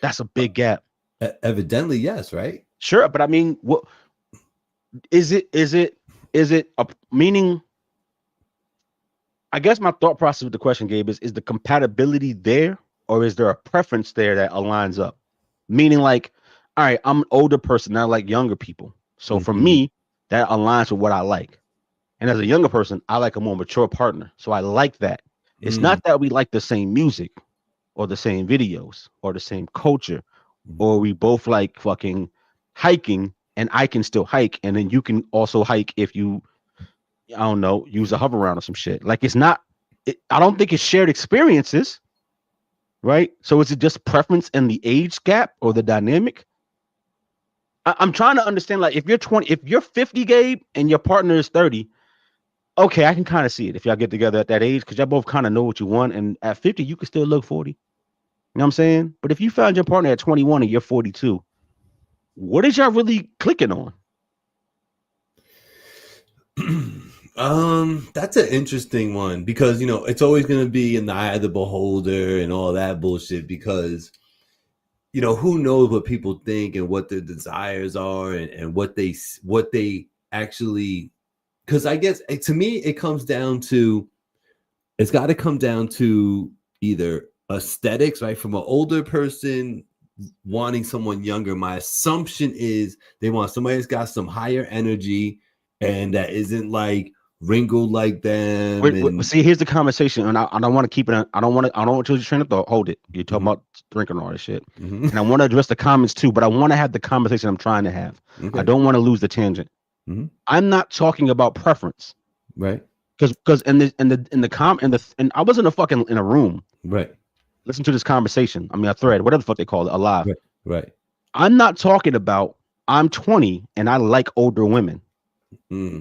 That's a big gap. Evidently, yes, right? Sure, but I mean, what is it a meaning? I guess my thought process with the question, Gabe, is the compatibility there, or is there a preference there that aligns up? Meaning, like, all right, I'm an older person, I like younger people. So for me, that aligns with what I like. And as a younger person, I like a more mature partner. So I like that. It's not that we like the same music or the same videos or the same culture, or we both like fucking hiking and I can still hike. And then you can also hike if you, I don't know, use a hover round or some shit. Like I don't think it's shared experiences, right? So is it just preference in the age gap or the dynamic? I'm trying to understand, like, if you're 50, Gabe, and your partner is 30, okay, I can kind of see it if y'all get together at that age, because y'all both kind of know what you want. And at 50, you can still look 40. You know what I'm saying? But if you found your partner at 21 and you're 42, what is y'all really clicking on? That's an interesting one because it's always going to be in the eye of the beholder and all that bullshit because who knows what people think and what their desires are and what they actually, because I guess to me it comes down to, it's got to come down to either aesthetics, right? From an older person wanting someone younger, my assumption is they want somebody that's got some higher energy and that isn't like wrinkled like them. And See, here's the conversation, and I don't want to keep it. I don't want to train of thought. Hold it. You're talking about drinking all this shit, and I want to address the comments too. But I want to have the conversation I'm trying to have. Okay. I don't want to lose the tangent. I'm not talking about preference, right? Because and I was in a room, right? Listen to this conversation. I mean, a thread, whatever the fuck they call it, a live. Right. I'm not talking about I'm 20 and I like older women,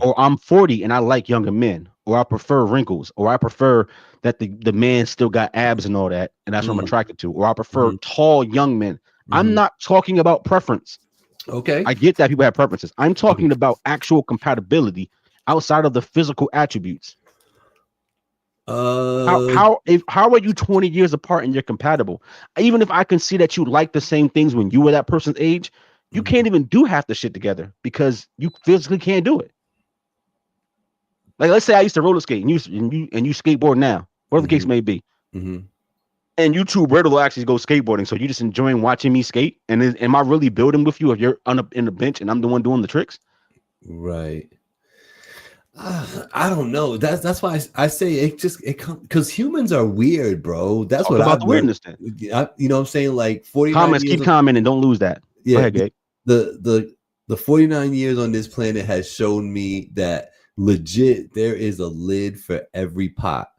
or I'm 40 and I like younger men, or I prefer wrinkles, or I prefer that the man still got abs and all that, and that's what I'm attracted to, or I prefer tall young men. I'm not talking about preference. Okay. I get that people have preferences. I'm talking about actual compatibility outside of the physical attributes. How are you 20 years apart and you're compatible? Even if I can see that you like the same things when you were that person's age, you can't even do half the shit together because you physically can't do it. Like, let's say I used to roller skate and you skateboard now, whatever the case may be, and you two will actually go skateboarding. So you just enjoying watching me skate, and am I really building with you if you're in the bench and I'm the one doing the tricks? Right. I don't know. That's why I say it comes because humans are weird, bro. That's what about the weirdness. Then you know what I'm saying. Like 49 comments, keep commenting, don't lose that. Yeah, go ahead, Gabe. The 49 years on this planet has shown me that legit there is a lid for every pot.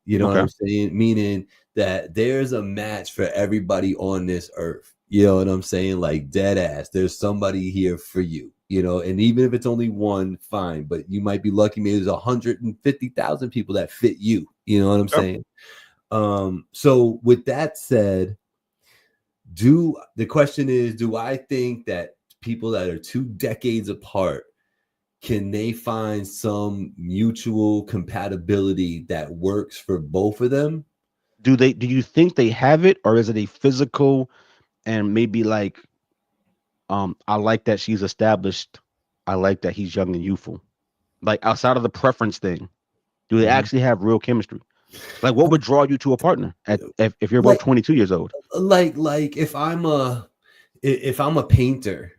You know what I'm saying? Meaning that there's a match for everybody on this earth. You know what I'm saying? Like dead ass. There's somebody here for you. And even if it's only one, fine. But you might be lucky. Maybe there's 150,000 people that fit you. You know what I'm saying? So with that said, the question is, do I think that people that are 2 decades apart, can they find some mutual compatibility that works for both of them? Do you think they have it, or is it a physical and maybe like, I like that she's established, I like that he's young and youthful, like outside of the preference thing, do they actually have real chemistry? Like, what would draw you to a partner if you're both 22 years old? Like if I'm a painter,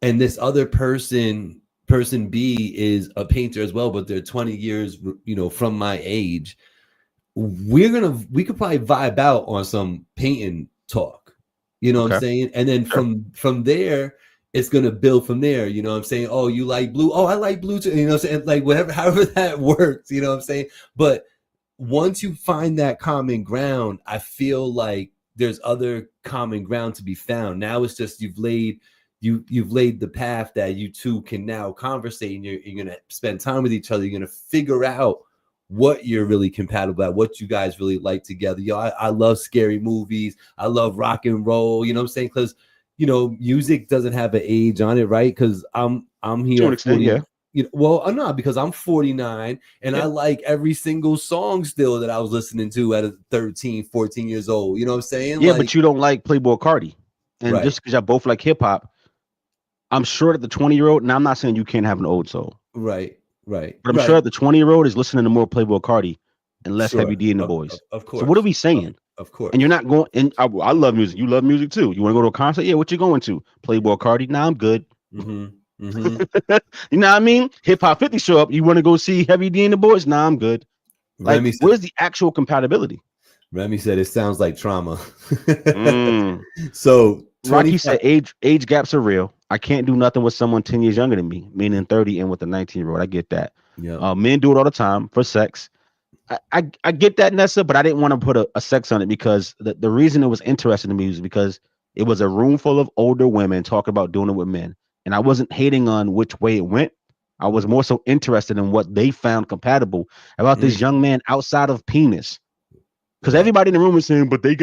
and this other person B is a painter as well, but they're 20 years, from my age, we could probably vibe out on some painting talk, what I'm saying? And then from there, it's gonna build from there. You know what I'm saying? Oh, you like blue? Oh, I like blue too. You know what I'm saying? Like whatever, however that works, you know what I'm saying? But once you find that common ground, I feel like there's other common ground to be found. Now it's just you've laid the path that you two can now conversate, and you're gonna spend time with each other. You're gonna figure out what you're really compatible at, what you guys really like together. I love scary movies. I love rock and roll. You know what I'm saying? Because music doesn't have an age on it, right? Because I'm here. To an extent, yeah. Well, not because I'm 49 and I like every single song still that I was listening to at 13, 14 years old. You know what I'm saying? Yeah, but you don't like Playboy Cardi. And just because y'all both like hip hop, I'm sure that the 20-year-old, now I'm not saying you can't have an old soul. Right. But I'm sure that the 20-year-old is listening to more Playboy Cardi and less Heavy D and the Boys. Of course. So what are we saying? Of course. And you're not going, and I love music. You love music too. You want to go to a concert? Yeah, what you going to? Playboy Cardi? Nah, I'm good. You know what I mean? Hip Hop 50 show up. You want to go see Heavy D and the Boys? Nah, I'm good. Like, where's the actual compatibility? Remy said it sounds like trauma. So Rocky said age gaps are real. I can't do nothing with someone 10 years younger than me, meaning 30 and with a 19-year-old. I get that. Yeah. Men do it all the time for sex. I get that, Nessa, but I didn't want to put a sex on it because the reason it was interesting to me was because it was a room full of older women talking about doing it with men. And I wasn't hating on which way it went. I was more so interested in what they found compatible about this young man outside of penis. Because everybody in the room is saying, but they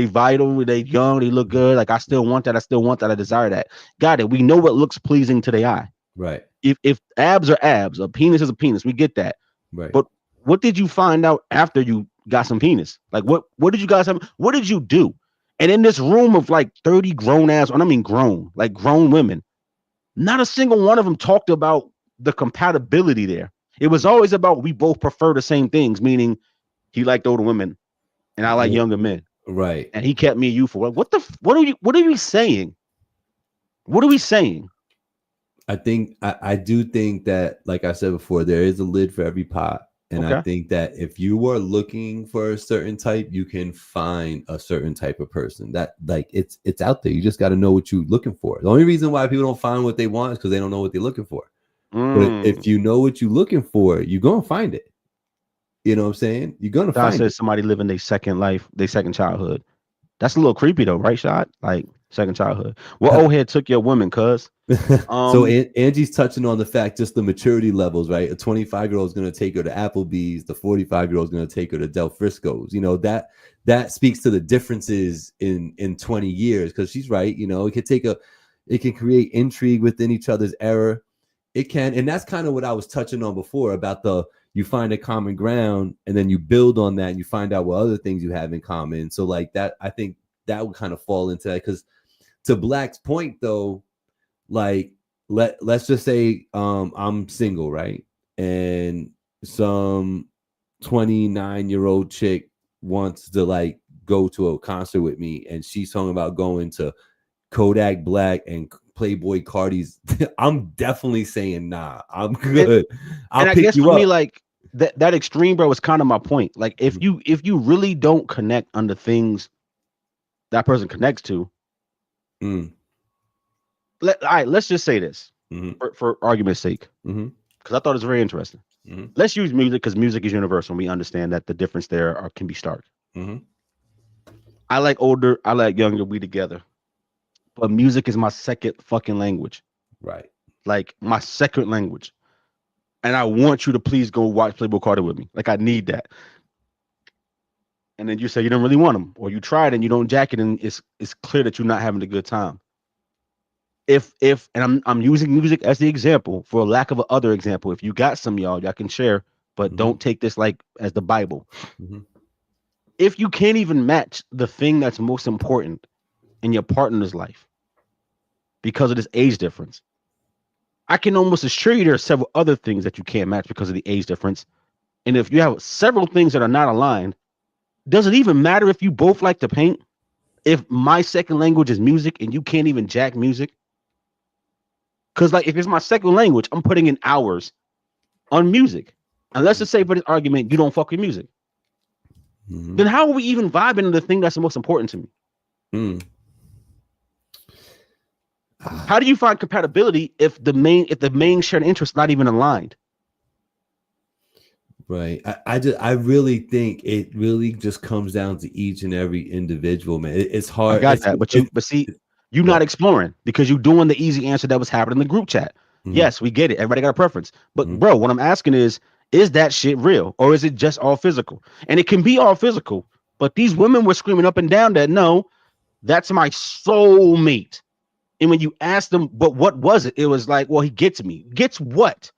vital, they young, they look good. Like, I still want that. I desire that. Got it. We know what looks pleasing to the eye. Right. If abs are abs, a penis is a penis, we get that. Right. But what did you find out after you got some penis? Like what did you guys have? What did you do? And in this room of like 30 grown ass, and I mean grown, like grown women, not a single one of them talked about the compatibility there. It was always about we both prefer the same things, meaning he liked older women and I like younger men. Right. And he kept me and you for what what are we saying? What are we saying? I do think that, like I said before, there is a lid for every pot. And I think that if you are looking for a certain type, you can find a certain type of person that like it's out there. You just got to know what you're looking for. The only reason why people don't find what they want is because they don't know what they're looking for. But if you know what you're looking for, you're going to find it. You know what I'm saying? You're going to find it. Somebody living their second life, their second childhood. That's a little creepy though, right, Shot? Like second childhood. What old head took your woman, cuz? So Angie's touching on the fact, just the maturity levels, right? A 25-year-old is going to take her to Applebee's. The 45-year-old is going to take her to Del Frisco's. You know, that speaks to the differences in 20 years. Because she's right. You know, it can create intrigue within each other's era. It can, and that's kind of what I was touching on before about you find a common ground and then you build on that and you find out what other things you have in common. So like that, I think that would kind of fall into that. Because to Black's point though, like let's just say I'm single, right? And some 29-year-old chick wants to like go to a concert with me and she's talking about going to Kodak Black and Playboy Cardi's. I'm definitely saying nah, I'm good. I guess for me, like that extreme, bro, is kind of my point. Like if you really don't connect on the things that person connects to, all right, let's just say this for argument's sake, because I thought it's very interesting. Let's use music because music is universal and we understand that the difference there can be stark. I like older, I like younger, we together. But music is my second fucking language. Right. Like my second language. And I want you to please go watch Playboy Cardi with me. Like I need that. And then you say you don't really want them, or you tried and you don't jack it, and it's clear that you're not having a good time. If and I'm using music as the example for lack of other example. If you got some y'all can share, but don't take this like as the Bible. If you can't even match the thing that's most important in your partner's life because of this age difference, I can almost assure you there are several other things that you can't match because of the age difference. And if you have several things that are not aligned, does it even matter if you both like to paint? If my second language is music and you can't even jack music? Because like if it's my second language, I'm putting in hours on music. And let's just say for this argument, you don't fuck with music. Then how are we even vibing to the thing that's the most important to me? How do you find compatibility if the main shared interest not even aligned? Right. I really think it really just comes down to each and every individual, man. It's hard. I got that, but see, you're not exploring because you're doing the easy answer that was happening in the group chat. Yes, we get it. Everybody got a preference. But bro, what I'm asking is that shit real or is it just all physical? And it can be all physical, but these women were screaming up and down that no, that's my soulmate. And when you ask them, but what was it? It was like, well, he gets me. Gets what?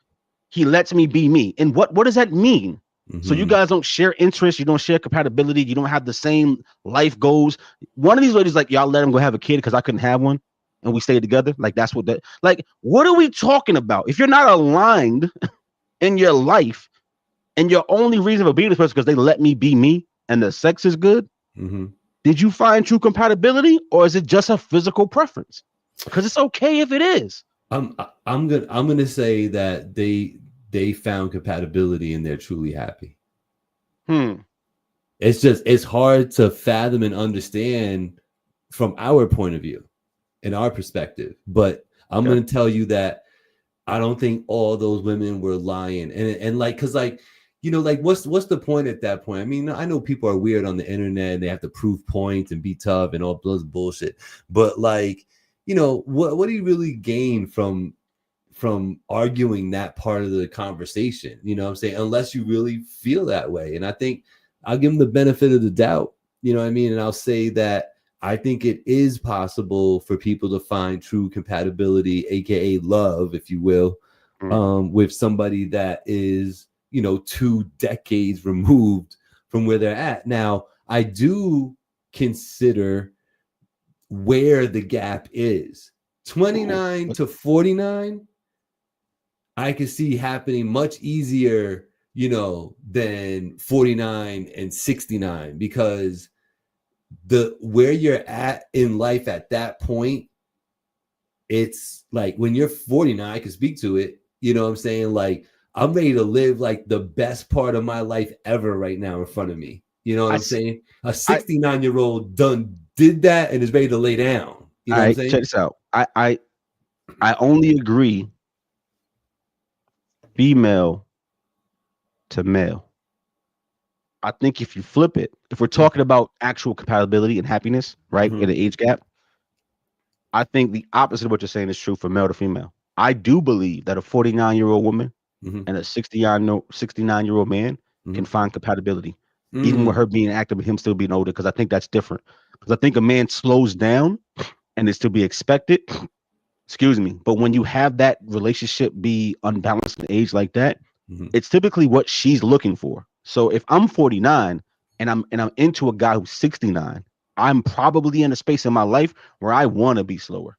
He lets me be me. And what does that mean? So you guys don't share interests, you don't share compatibility, you don't have the same life goals. One of these ladies like, y'all let him go have a kid because I couldn't have one, and we stayed together. Like that's what that. Like, what are we talking about? If you're not aligned in your life, and your only reason for being this person because they let me be me, and the sex is good, did you find true compatibility, or is it just a physical preference? Because it's okay if it is. I'm gonna say that they found compatibility and they're truly happy. It's hard to fathom and understand from our point of view and our perspective. But I'm gonna tell you that I don't think all those women were lying. And like, cause like, you know, like what's the point at that point? I mean, I know people are weird on the internet and they have to prove points and be tough and all those bullshit. But like, you know, what do you really gain from arguing that part of the conversation? You know what I'm saying? Unless you really feel that way. And I think I'll give them the benefit of the doubt, you know what I mean? And I'll say that I think it is possible for people to find true compatibility, aka love, if you will, with somebody that is, 2 decades removed from where they're at. Now, I do consider where the gap is. 29 to 49, I can see happening much easier, than 49 and 69, because where you're at in life at that point, it's like when you're 49, I can speak to it, you know what I'm saying? Like, I'm ready to live like the best part of my life ever right now in front of me. You know what I'm saying? A 69-year-old did that and is ready to lay down. You know what I'm saying? Check this out. I only agree female to male. I think if you flip it, if we're talking about actual compatibility and happiness, right, in the age gap, I think the opposite of what you're saying is true for male to female. I do believe that a 49-year-old woman and a 69-year-old man can find compatibility, even with her being active and him still being older, because I think that's different. Because I think a man slows down and is to be expected. Excuse me. But when you have that relationship be unbalanced in age like that, it's typically what she's looking for. So if I'm 49 and I'm into a guy who's 69, I'm probably in a space in my life where I want to be slower.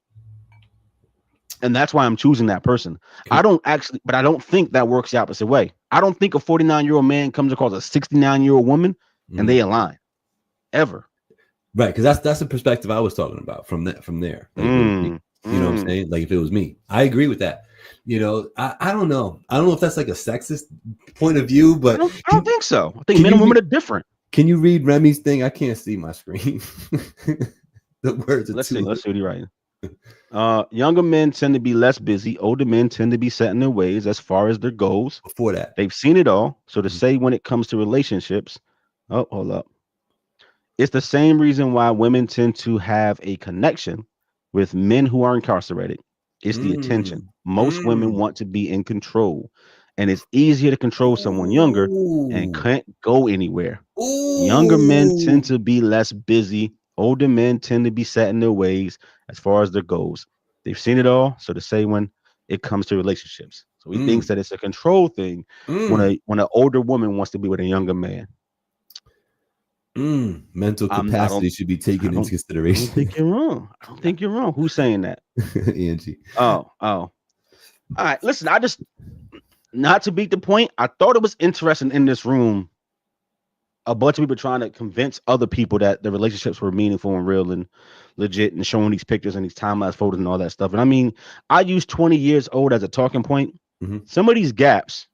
And that's why I'm choosing that person. I don't think that works the opposite way. I don't think a 49-year-old man comes across a 69-year-old woman and they align ever. Right, because that's the perspective I was talking about from there. Like, you know what I'm saying? Like, if it was me, I agree with that. I don't know. I don't know if that's like a sexist point of view, but I don't think so. I think men and women are different. Can you read Remy's thing? I can't see my screen. The words are Let's see what he's writing. Younger men tend to be less busy. Older men tend to be set in their ways as far as their goals. Before that, they've seen it all. So to say when it comes to relationships, hold up. It's the same reason why women tend to have a connection with men who are incarcerated. It's the attention. Most women want to be in control, and it's easier to control someone younger and can't go anywhere. Younger men tend to be less busy. Older men tend to be set in their ways as far as their goals. They've seen it all. So to say when it comes to relationships, so he thinks that it's a control thing when an older woman wants to be with a younger man. Mental capacity should be taken into consideration. I don't think you're wrong. Who's saying that? Angie. Oh. All right. Listen, I just, not to beat the point, I thought it was interesting in this room. A bunch of people trying to convince other people that the relationships were meaningful and real and legit, and showing these pictures and these time-lapse photos and all that stuff. And I mean, I use 20 years old as a talking point. Some of these gaps,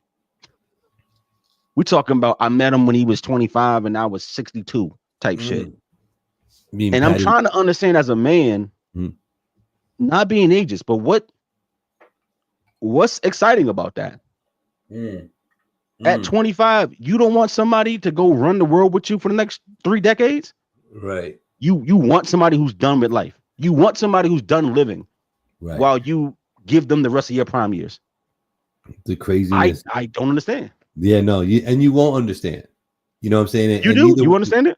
we're talking about, I met him when he was 25 and I was 62 type shit. And I'm trying to understand as a man, not being ageist, but what's exciting about that? At 25, you don't want somebody to go run the world with you for the next 3 decades? Right. You want somebody who's done with life. You want somebody who's done living, right, while you give them the rest of your prime years. The craziness. I don't understand. Yeah, no, you won't understand. You know what I'm saying? You do? You understand it?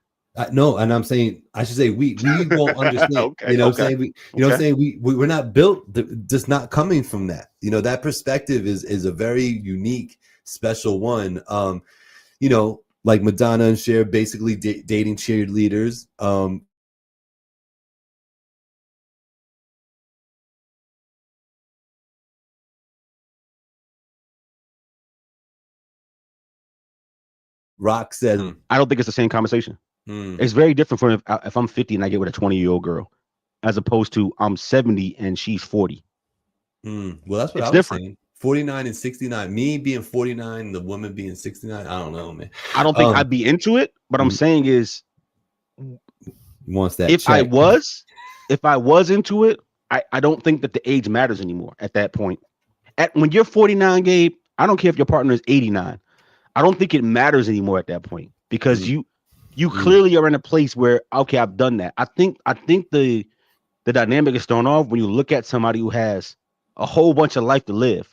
No, and I'm saying, I should say we won't understand. Okay, you know what I'm saying? What I'm saying? We're not built, just not coming from that. That perspective is a very unique, special one. Like Madonna and Cher basically dating cheerleaders. Rock says, I don't think it's the same conversation. It's very different from if I'm 50 and I get with a 20-year-old girl, as opposed to I'm 70 and she's 40. Well, that's what I was saying. 49 and 69. Me being 49, the woman being 69. I don't know, man. I don't think I'd be into it. But I'm saying is, wants that. If I was into it, I don't think that the age matters anymore at that point. When you're 49, Gabe, I don't care if your partner is 89. I don't think it matters anymore at that point, because you clearly are in a place where, okay, I've done that. I think the dynamic is thrown off when you look at somebody who has a whole bunch of life to live,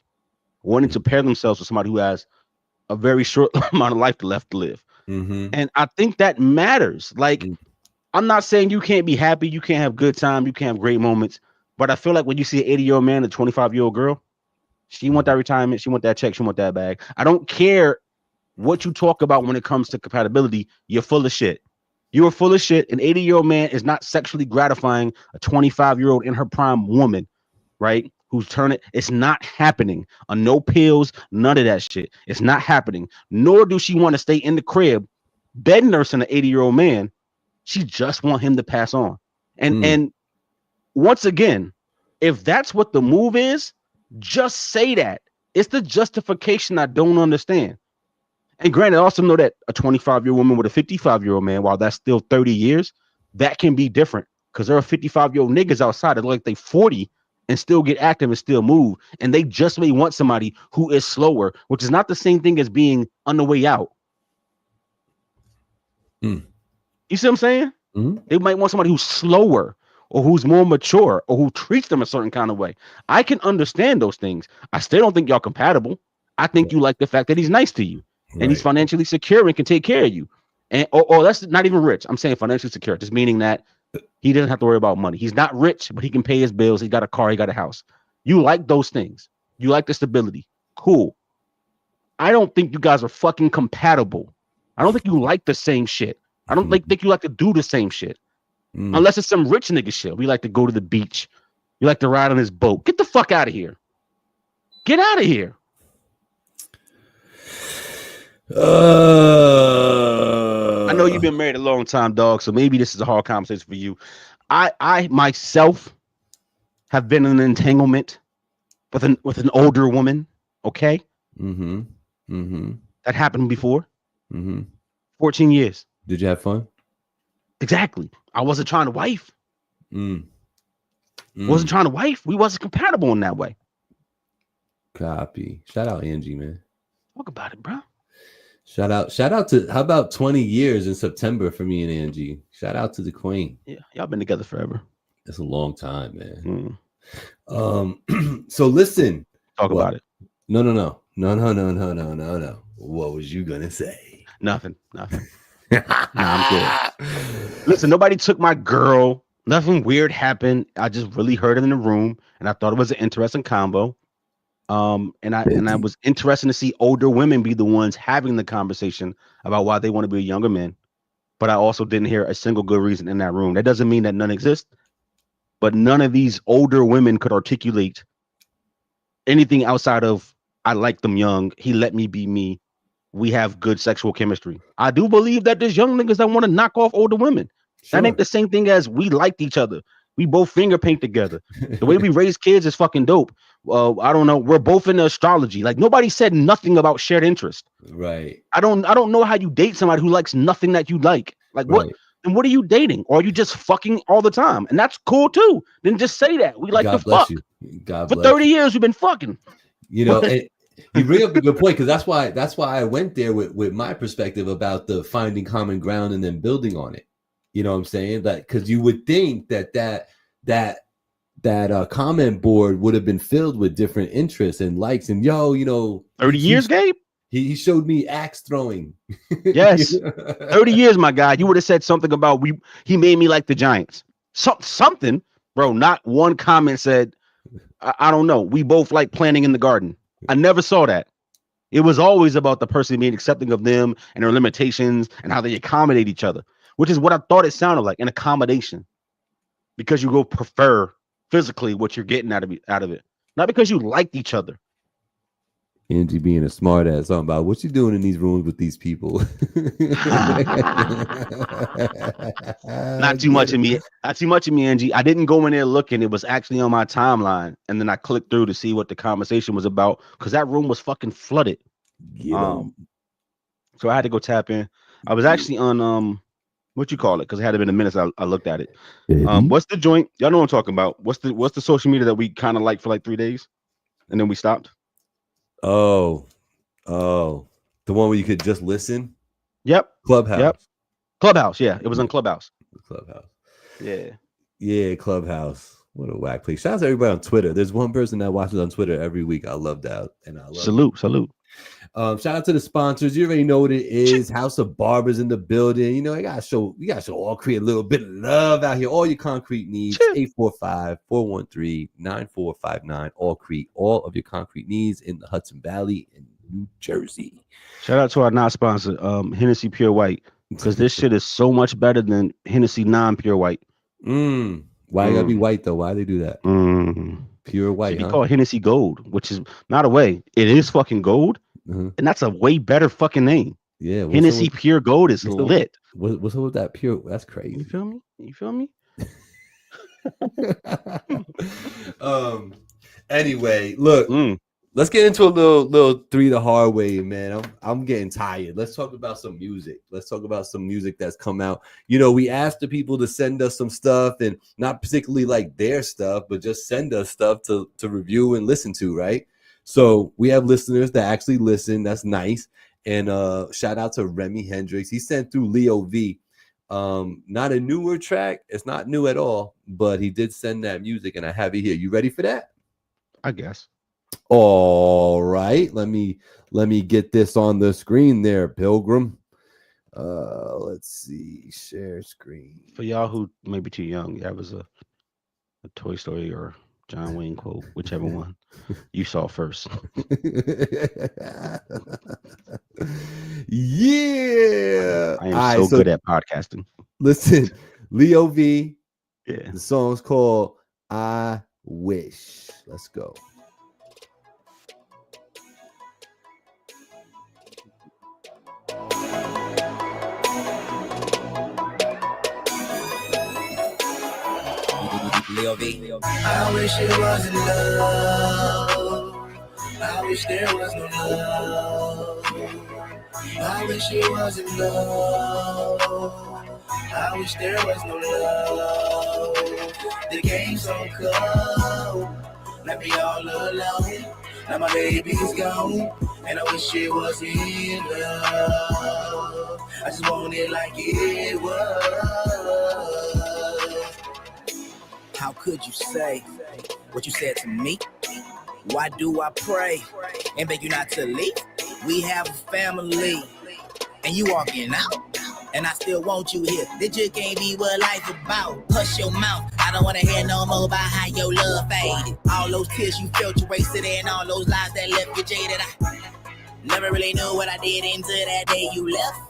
wanting to pair themselves with somebody who has a very short amount of life left to live. And I think that matters. Like, I'm not saying you can't be happy, you can't have good time, you can't have great moments, but I feel like when you see an 80-year-old man, a 25-year-old girl, she want that retirement, she want that check, she want that bag. I don't care what you talk about when it comes to compatibility. You're full of shit. You are full of shit. An 80-year-old man is not sexually gratifying a 25-year-old in her prime woman, right? Who's turning. It's not happening. On no pills, none of that shit. It's not happening. Nor do she want to stay in the crib, bed nursing an 80-year-old man. She just want him to pass on. And once again, if that's what the move is, just say that. It's the justification I don't understand. And granted, I also know that a 25-year-old woman with a 55-year-old man, while that's still 30 years, that can be different because there are 55-year-old niggas outside that look like they 40 and still get active and still move. And they just may want somebody who is slower, which is not the same thing as being on the way out. You see what I'm saying? They might want somebody who's slower or who's more mature or who treats them a certain kind of way. I can understand those things. I still don't think y'all compatible. I think you like the fact that he's nice to you and he's financially secure and can take care of you. And or that's not even rich. I'm saying financially secure, just meaning that he doesn't have to worry about money. He's not rich, but he can pay his bills. He got a car, he got a house. You like those things. You like the stability. Cool. I don't think you guys are fucking compatible. I don't think you like the same shit. I don't think you like to do the same shit. Unless it's some rich nigga shit. We like to go to the beach. You like to ride on his boat. Get the fuck out of here. Get out of here. I know you've been married a long time, dog, so maybe this is a hard conversation for you. I myself have been in an entanglement with an older woman, okay? That happened before. 14 years. Did you have fun? Exactly. I wasn't trying to wife. Wasn't trying to wife. We wasn't compatible in that way. Copy. Shout out Angie, man. Talk about it, bro. Shout out to, how about 20 years in September for me and Angie? Shout out to the queen. Yeah, y'all been together forever. It's a long time, man. So listen. Talk about it. No. What was you gonna say? Nothing. Nah, I'm good. Listen, nobody took my girl. Nothing weird happened. I just really heard it in the room, and I thought it was an interesting combo. And I was interested to see older women be the ones having the conversation about why they want to be younger men. But I also didn't hear a single good reason in that room. That doesn't mean that none exist, but none of these older women could articulate anything outside of I like them young. He let me be me. We have good sexual chemistry. I do believe that there's young niggas that want to knock off older women. Sure. That ain't the same thing as we liked each other. We both finger paint together. The way we raise kids is fucking dope. I don't know. We're both into astrology. Like nobody said nothing about shared interest. Right. I don't know how you date somebody who likes nothing that you like. Like what? And what are you dating? Or are you just fucking all the time? And that's cool too. Then just say that. We like to fuck. God for 30 years we've been fucking. You know, you bring up a good point because that's why I went there with my perspective about the finding common ground and then building on it. You know what I'm saying? That because you would think that comment board would have been filled with different interests and likes and 30 years, Gabe. He showed me axe throwing. Yes, 30 years, my guy. You would have said something about he made me like the Giants. Something, bro. Not one comment said, I don't know. We both like planting in the garden. I never saw that. It was always about the person being accepting of them and their limitations and how they accommodate each other, which is what I thought it sounded like, an accommodation, because you go prefer physically what you're getting out of it, not because you liked each other. Angie being a smart ass, talking about what you doing in these rooms with these people. Not too much of me, Angie. I didn't go in there looking. It was actually on my timeline, and then I clicked through to see what the conversation was about because that room was fucking flooded. So I had to go tap in. I was actually on what you call it, because it had been a minute since I looked at it. What's the joint? Y'all know what I'm talking about. What's the social media that we kind of liked for like 3 days, and then we stopped? Oh, the one where you could just listen. Yep. Clubhouse. Yep. Clubhouse. Yeah, it was on Clubhouse. Clubhouse. Yeah, Clubhouse. What a whack place. Shout out to everybody on Twitter. There's one person that watches on Twitter every week. I love that, and I love salute. Shout out to the sponsors. You already know what it is. House of Barbers in the building. You know, we gotta show all create a little bit of love out here. All your concrete needs. 845-413-9459. All Crete. All of your concrete needs in the Hudson Valley in New Jersey. Shout out to our not sponsor, Hennessy Pure White, because this shit is so much better than Hennessy non-pure white. Why you gotta be white though? Why they do that? Pure white. Should be called Hennessy Gold, which is not a way. It is fucking gold, and that's a way better fucking name. Yeah, Hennessy Pure Gold is lit. What's up with that pure? That's crazy. You feel me? Anyway, look. Let's get into a little three the hard way, man. I'm getting tired. Let's talk about some music. Let's talk about some music that's come out. You know, we asked the people to send us some stuff, and not particularly like their stuff, but just send us stuff to review and listen to, right? So we have listeners that actually listen. That's nice. And shout out to Remy Hendrix. He sent through Leo V. Not a newer track. It's not new at all, but he did send that music, and I have it here. You ready for that? I guess. All right, let me get this on the screen there, Pilgrim. Let's see, share screen. For y'all who may be too young, that was a Toy Story or John Wayne quote, whichever one you saw first. Yeah, I am so good at podcasting. Listen, Leo V. Yeah, the song's called "I Wish." Let's go. Leo V. I wish it wasn't love. I wish there was no love. I wish it wasn't love. I wish there was no love. The game's so cold. Let me all alone. Now my baby's gone, and I wish it was in love. I just want it like it was. How could you say what you said to me? Why do I pray and beg you not to leave? We have a family, and you walking out, and I still want you here. This just can't be what life about. Hush your mouth. I don't wanna hear no more about how your love faded. All those tears you felt you wasted, and all those lies that left you jaded. I never really knew what I did until that day you left.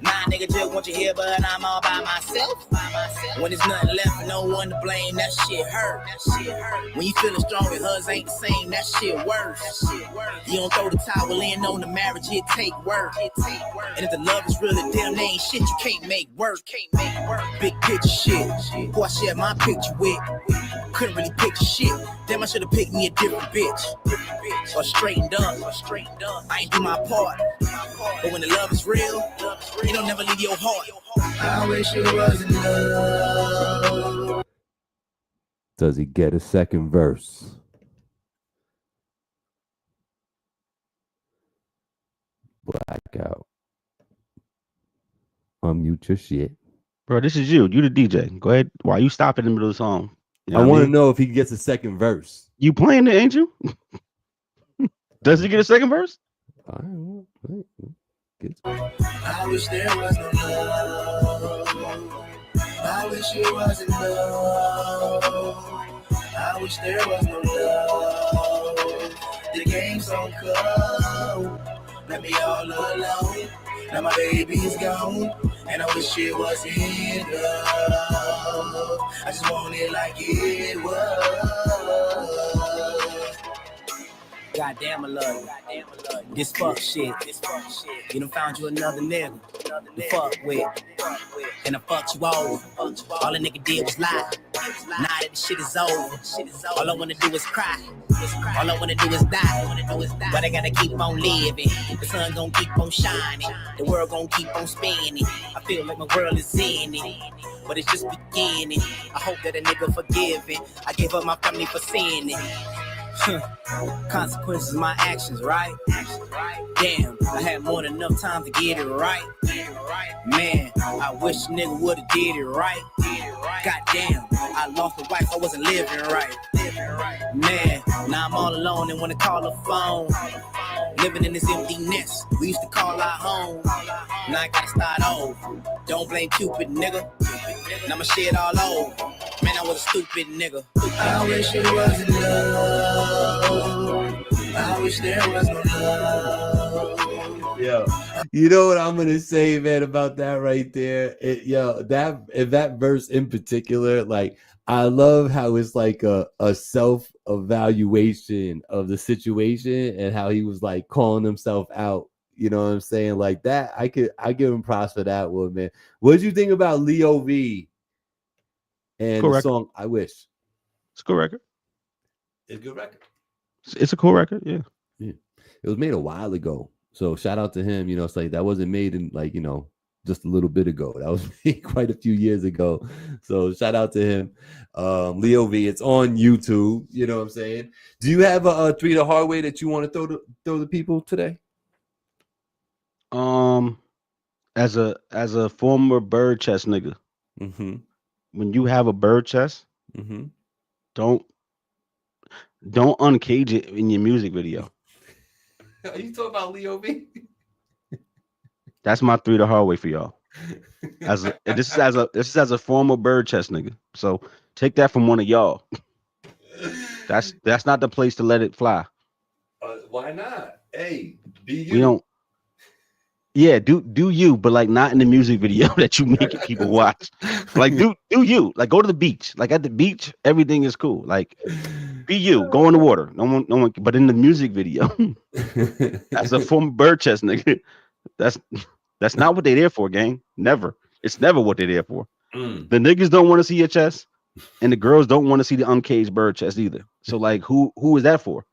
Nah, nigga, just want you here, but I'm all by myself. When there's nothing left, no one to blame, that shit hurt. When you feeling strong and hers ain't the same, that shit worse. You don't throw the towel in on the marriage, it take work. And if the love is really damn, they ain't shit you can't make work. Big picture shit, who I share my picture with. Couldn't really picture shit. Damn, I should've picked me a different bitch. Or straightened up. I ain't do my part. But when the love is real, it don't never leave your heart. I wish it wasn't love. Does he get a second verse? Blackout. Unmute your shit. bro. This is you. You the DJ. Go ahead. Why you stopping in the middle of the song? You know I want to mean? know if he gets a second verse. You playing it, ain't you? Does he get a second verse? All right, wait. I wish there was no love. I wish it wasn't love. I wish there was no love. The game's so cold. Let me all alone. Now my baby's gone, and I wish it was in love. I just want it like it was. Goddamn, I love you. This fuck shit. You done found you another nigga to fuck with. And I fucked you over. All a nigga did was lie. Now that the shit is over, all I wanna do is cry. All I wanna do is die. But I gotta keep on living. The sun gon' keep on shining. The world gon' keep on spinning. I feel like my world is in it, but it's just beginning. I hope that a nigga forgive it. I gave up my family for sinning. Consequences of my actions, right? Damn, I had more than enough time to get it right. Man, I wish a nigga would've did it right. Goddamn, I lost a wife, I wasn't living right. Man, now I'm all alone and wanna call a phone. Living in this empty nest, we used to call our home. Now I gotta start over. Don't blame Cupid, nigga. Now I'ma shit all over. Man, I was a stupid nigga. I wish it wasn't love. I wish there was no love. Yo, you know what I'm gonna say, man, about that right there? That verse in particular, like, I love how it's like a self-evaluation of the situation and how he was like calling himself out. You know what I'm saying? Like that, I give him props for that one, man. What did you think about Leo V and the song I Wish? It's a good record. It's a good record. It's a cool record, yeah. It was made a while ago. So shout out to him. You know, it's like that wasn't made in like, you know, just a little bit ago. That was made quite a few years ago. So shout out to him. Leo V, it's on YouTube. You know what I'm saying? Do you have a three the hard way that you want to throw the people today? As a former bird chest nigga, when you have a bird chest, don't uncage it in your music video. Are you talking about Leo V? That's my three the hard way for y'all. This is as a former bird chest nigga. So take that from one of y'all. That's not the place to let it fly. Why not? Hey, be you. We don't. Yeah, do you, but like not in the music video that you making people watch. Like do you, like go to the beach. Like at the beach, everything is cool. Like be you, go in the water. No one. But in the music video, as a former bird chest nigga, that's not what they're there for, gang. Never. It's never what they're there for. The niggas don't want to see your chest, and the girls don't want to see the uncaged bird chest either. So like, who is that for?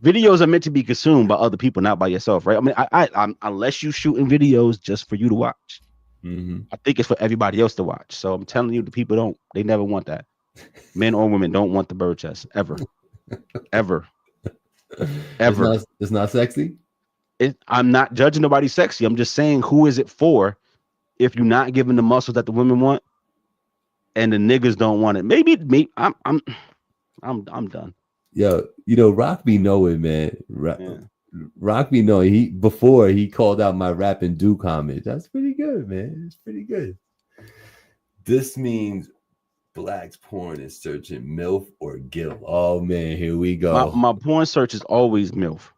Videos are meant to be consumed by other people, not by yourself, right? I mean, I'm unless you shooting videos just for you to watch, I think it's for everybody else to watch. So I'm telling you, the people they never want that. Men or women don't want the bird chest ever, ever. It's not sexy. I'm not judging nobody sexy. I'm just saying, who is it for? If you're not giving the muscles that the women want, and the niggas don't want it, maybe I'm done. Yo, you know, Rock be knowing, man. Rock be knowing. Before he called out my rap and do comment. That's pretty good, man. It's pretty good. This means Black's porn is searching MILF or GILF. Oh man, here we go. My porn search is always MILF,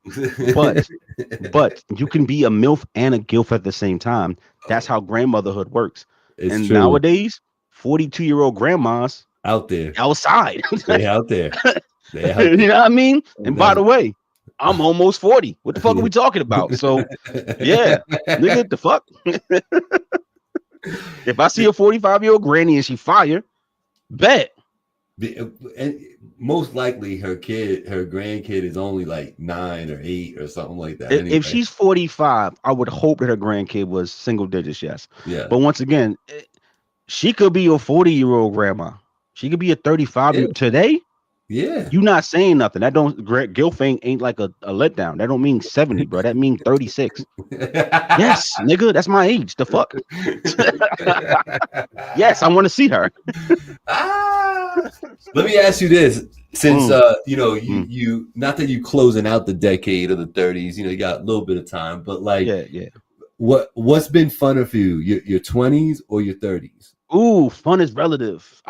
but you can be a MILF and a GILF at the same time. That's how grandmotherhood works. It's true. Nowadays, 42-year-old grandmas out there, outside, they out there. You know what I mean? And by the way, I'm almost 40. What the fuck are we talking about? So, yeah, nigga, the fuck? If I see a 45-year-old granny and she fire, bet. And most likely her grandkid is only like 9 or 8 or something like that. Anyway. If she's 45, I would hope that her grandkid was single digits, yes. Yeah. But once again, she could be a 40-year-old grandma. She could be a 35-year-old today. Yeah, you not saying nothing. That don't GILF ain't like a letdown. That don't mean 70, bro. That means 36. Yes, nigga, that's my age. The fuck? Yes, I want to see her. Let me ask you this: since you know you not that you closing out the decade of the 30s, you know you got a little bit of time, but like yeah. What's been funner for you, your 20s or your 30s? Ooh, fun is relative.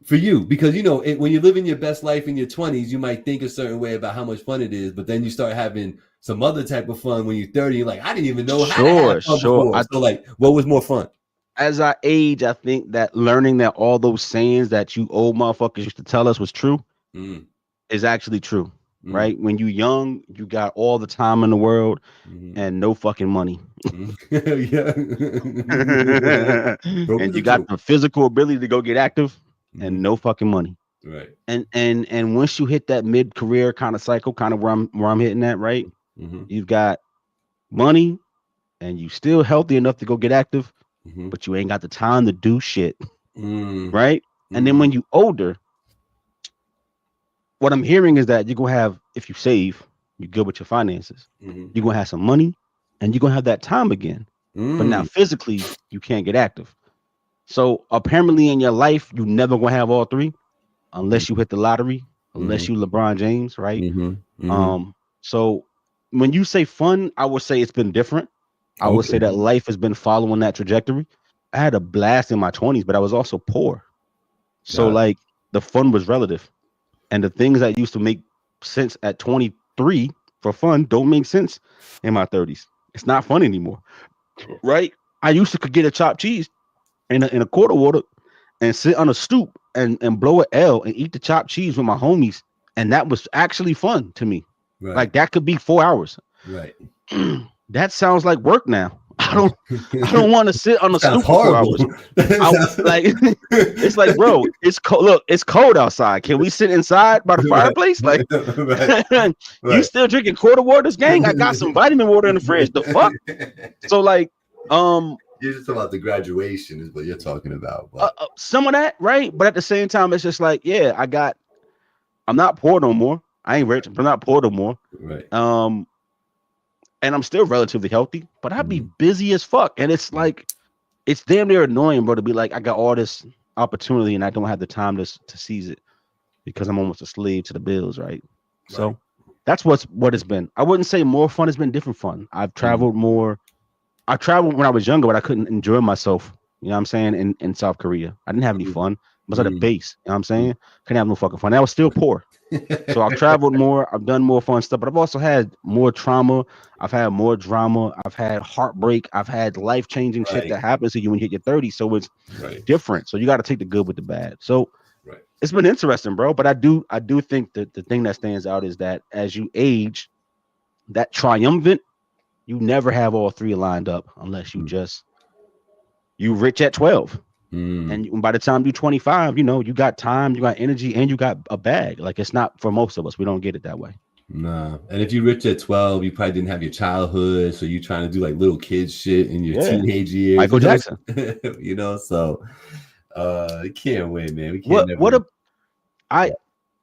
For you, because you know when you're living your best life in your 20s, you might think a certain way about how much fun it is, but then you start having some other type of fun when you're 30. You're like, I didn't even know how to have fun before. So like, what was more fun? As I age, I think that learning that all those sayings that you old motherfuckers used to tell us was true is actually true, right? When you young, you got all the time in the world and no fucking money. And you got the physical ability to go get active. And no fucking money, right? And once you hit that mid-career kind of cycle, kind of where I'm hitting at, right? You've got money, and you still healthy enough to go get active, but you ain't got the time to do shit, right? And then when you older, what I'm hearing is that you're gonna have, if you save, you're good with your finances. You're gonna have some money, and you're gonna have that time again. But now physically, you can't get active. So apparently in your life, you never gonna have all three unless you hit the lottery, unless you LeBron James, right? So when you say fun, I would say it's been different. I would say that life has been following that trajectory. I had a blast in my 20s, but I was also poor. So like the fun was relative. And the things that used to make sense at 23 for fun don't make sense in my 30s. It's not fun anymore. Right? I used to could get a chopped cheese in a quart of water and sit on a stoop and blow an L and eat the chopped cheese with my homies. And that was actually fun to me. Right. Like that could be 4 hours. Right. That sounds like work now. I don't want to sit on a stoop for 4 hours. Like it's like, bro, it's cold. Look, it's cold outside. Can we sit inside by the fireplace? Like you still drinking quarter waters, gang? I got some vitamin water in the fridge. The fuck? So like, you're just talking about the graduation is what you're talking about. Some of that, right? But at the same time, it's just like, yeah, I'm not poor no more. I ain't rich, but I'm not poor no more. Right. And I'm still relatively healthy, but I'd be busy as fuck. And it's like, it's damn near annoying, bro, to be like, I got all this opportunity and I don't have the time to seize it because I'm almost a slave to the bills, right? So that's what it's been. I wouldn't say more fun. It's been different fun. I've traveled more. I traveled when I was younger, but I couldn't enjoy myself. You know what I'm saying? In South Korea, I didn't have any fun. I was at a base. You know what I'm saying? Couldn't have no fucking fun. I was still poor. So I've traveled more. I've done more fun stuff, but I've also had more trauma. I've had more drama. I've had heartbreak. I've had life-changing shit that happens to you when you hit your 30s. So it's different. So you got to take the good with the bad. So it's been interesting, bro. But I do think that the thing that stands out is that as you age, that triumphant, you never have all three lined up unless you rich at 12. And by the time you're 25, you got time, you got energy, and you got a bag. Like it's not for most of us. We don't get it that way. Nah. And if you're rich at 12, you probably didn't have your childhood. So you're trying to do like little kids shit in your teenage years. Michael Jackson. So you can't win, man. We can't I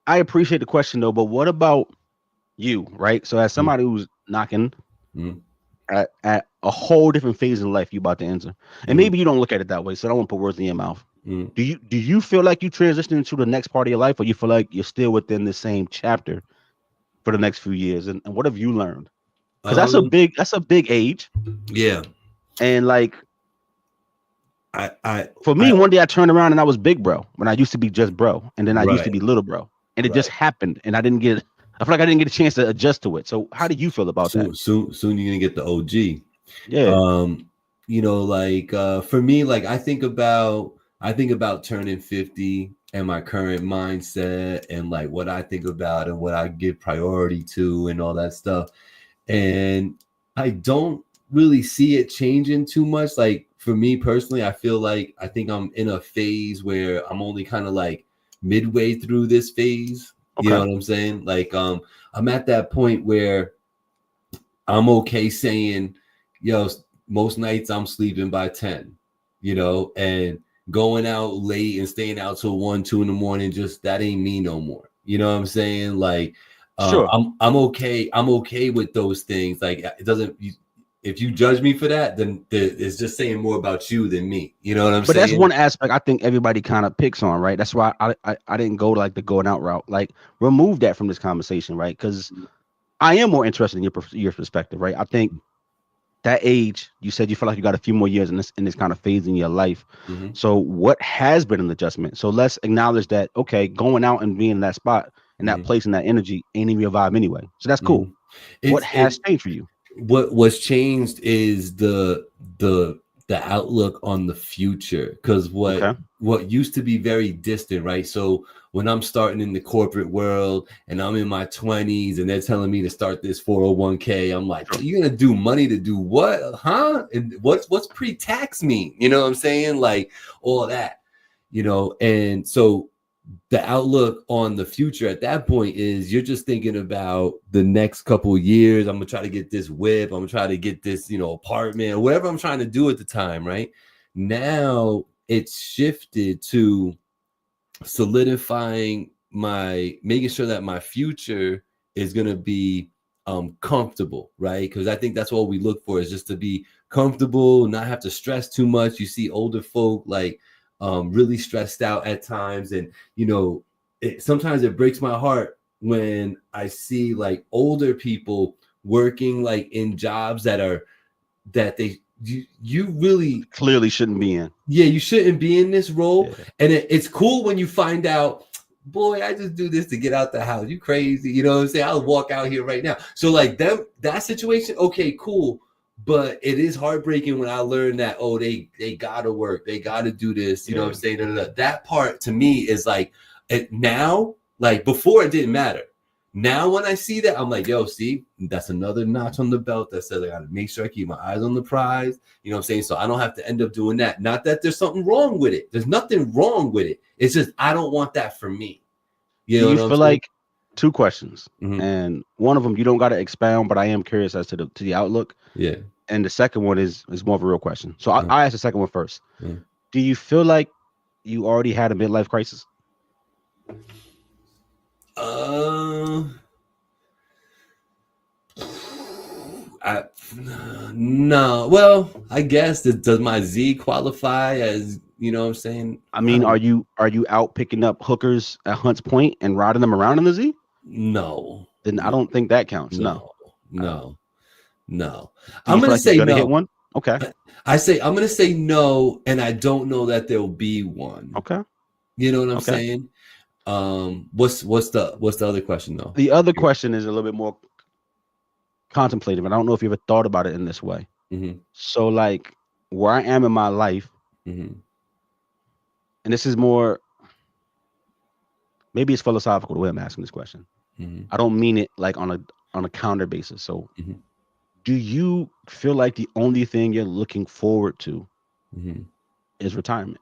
appreciate the question though, but what about you, right? So as somebody who's knocking at a whole different phase in life you about to enter, and maybe you don't look at it that way, so I don't want to put words in your mouth. Do you feel like you transitioned into the next part of your life, or you feel like you're still within the same chapter for the next few years? And what have you learned? Because that's a big age. Yeah. And like for me, one day I turned around and I was big bro when I used to be just bro, and then I used to be little bro, and it just happened, and I feel like I didn't get a chance to adjust to it. So how do you feel about that? Soon you're gonna get the OG. Yeah. For me, like I think about turning 50 and my current mindset and like what I think about and what I give priority to and all that stuff. And I don't really see it changing too much. Like for me personally, I think I'm in a phase where I'm only kind of like midway through this phase. You know what I'm saying? Like I'm at that point where I'm okay saying, most nights I'm sleeping by 10, and going out late and staying out till 1, 2 in the morning, just that ain't me no more. You know what I'm saying? Like sure. I'm okay with those things. Like it doesn't, if you judge me for that, then it's just saying more about you than me. You know what I'm saying? But that's one aspect I think everybody kind of picks on, right? That's why I didn't go like the going out route. Like remove that from this conversation, right? Because I am more interested in your perspective, right? I think that age, you said you feel like you got a few more years in this kind of phase in your life. So what has been an adjustment? So let's acknowledge that, okay, going out and being in that spot and that place and that energy ain't even your vibe anyway. So that's cool. What has changed for you? What's changed is the outlook on the future, because what used to be very distant, right? So when I'm starting in the corporate world and I'm in my 20s and they're telling me to start this 401k, I'm like, you're gonna do money to do what? Huh? And what's pre-tax mean? You know what I'm saying? Like all that, and so the outlook on the future at that point is you're just thinking about the next couple of years. I'm gonna try to get this whip. I'm gonna try to get this, apartment or whatever I'm trying to do at the time. Right now, it's shifted to solidifying making sure that my future is gonna be comfortable, right? Because I think that's what we look for, is just to be comfortable, not have to stress too much. You see older folk like really stressed out at times, and sometimes it breaks my heart when I see like older people working like in jobs that you really clearly shouldn't be in. Yeah, you shouldn't be in this role. Yeah. And it's cool when you find out, boy, I just do this to get out the house. You crazy. You know what I'm saying? I'll walk out here right now. So like that situation, okay, cool. But it is heartbreaking when I learned that, oh, they gotta work. They gotta do this. You know what I'm saying? That part to me is like, now, like before it didn't matter. Now when I see that, I'm like, yo, see, that's another notch on the belt that says I gotta make sure I keep my eyes on the prize. You know what I'm saying? So I don't have to end up doing that. Not that there's something wrong with it. There's nothing wrong with it. It's just I don't want that for me. Do you feel like, two questions, and one of them you don't got to expound, but I am curious as to the outlook. Yeah. And the second one is more of a real question. So I'll ask the second one first. Do you feel like you already had a midlife crisis? No. Well, I guess does my Z qualify as, you know what I'm saying? I mean, are you out picking up hookers at Hunts Point and riding them around in the Z? No. Then I don't think that counts. No. I'm gonna say no. Hit one? Okay. I'm gonna say no, and I don't know that there'll be one. Okay. You know what I'm saying? What's the other question though? The other question is a little bit more contemplative, and I don't know if you ever thought about it in this way. So like where I am in my life, and this is more, maybe it's philosophical the way I'm asking this question. I don't mean it like on a counter basis. So do you feel like the only thing you're looking forward to is retirement?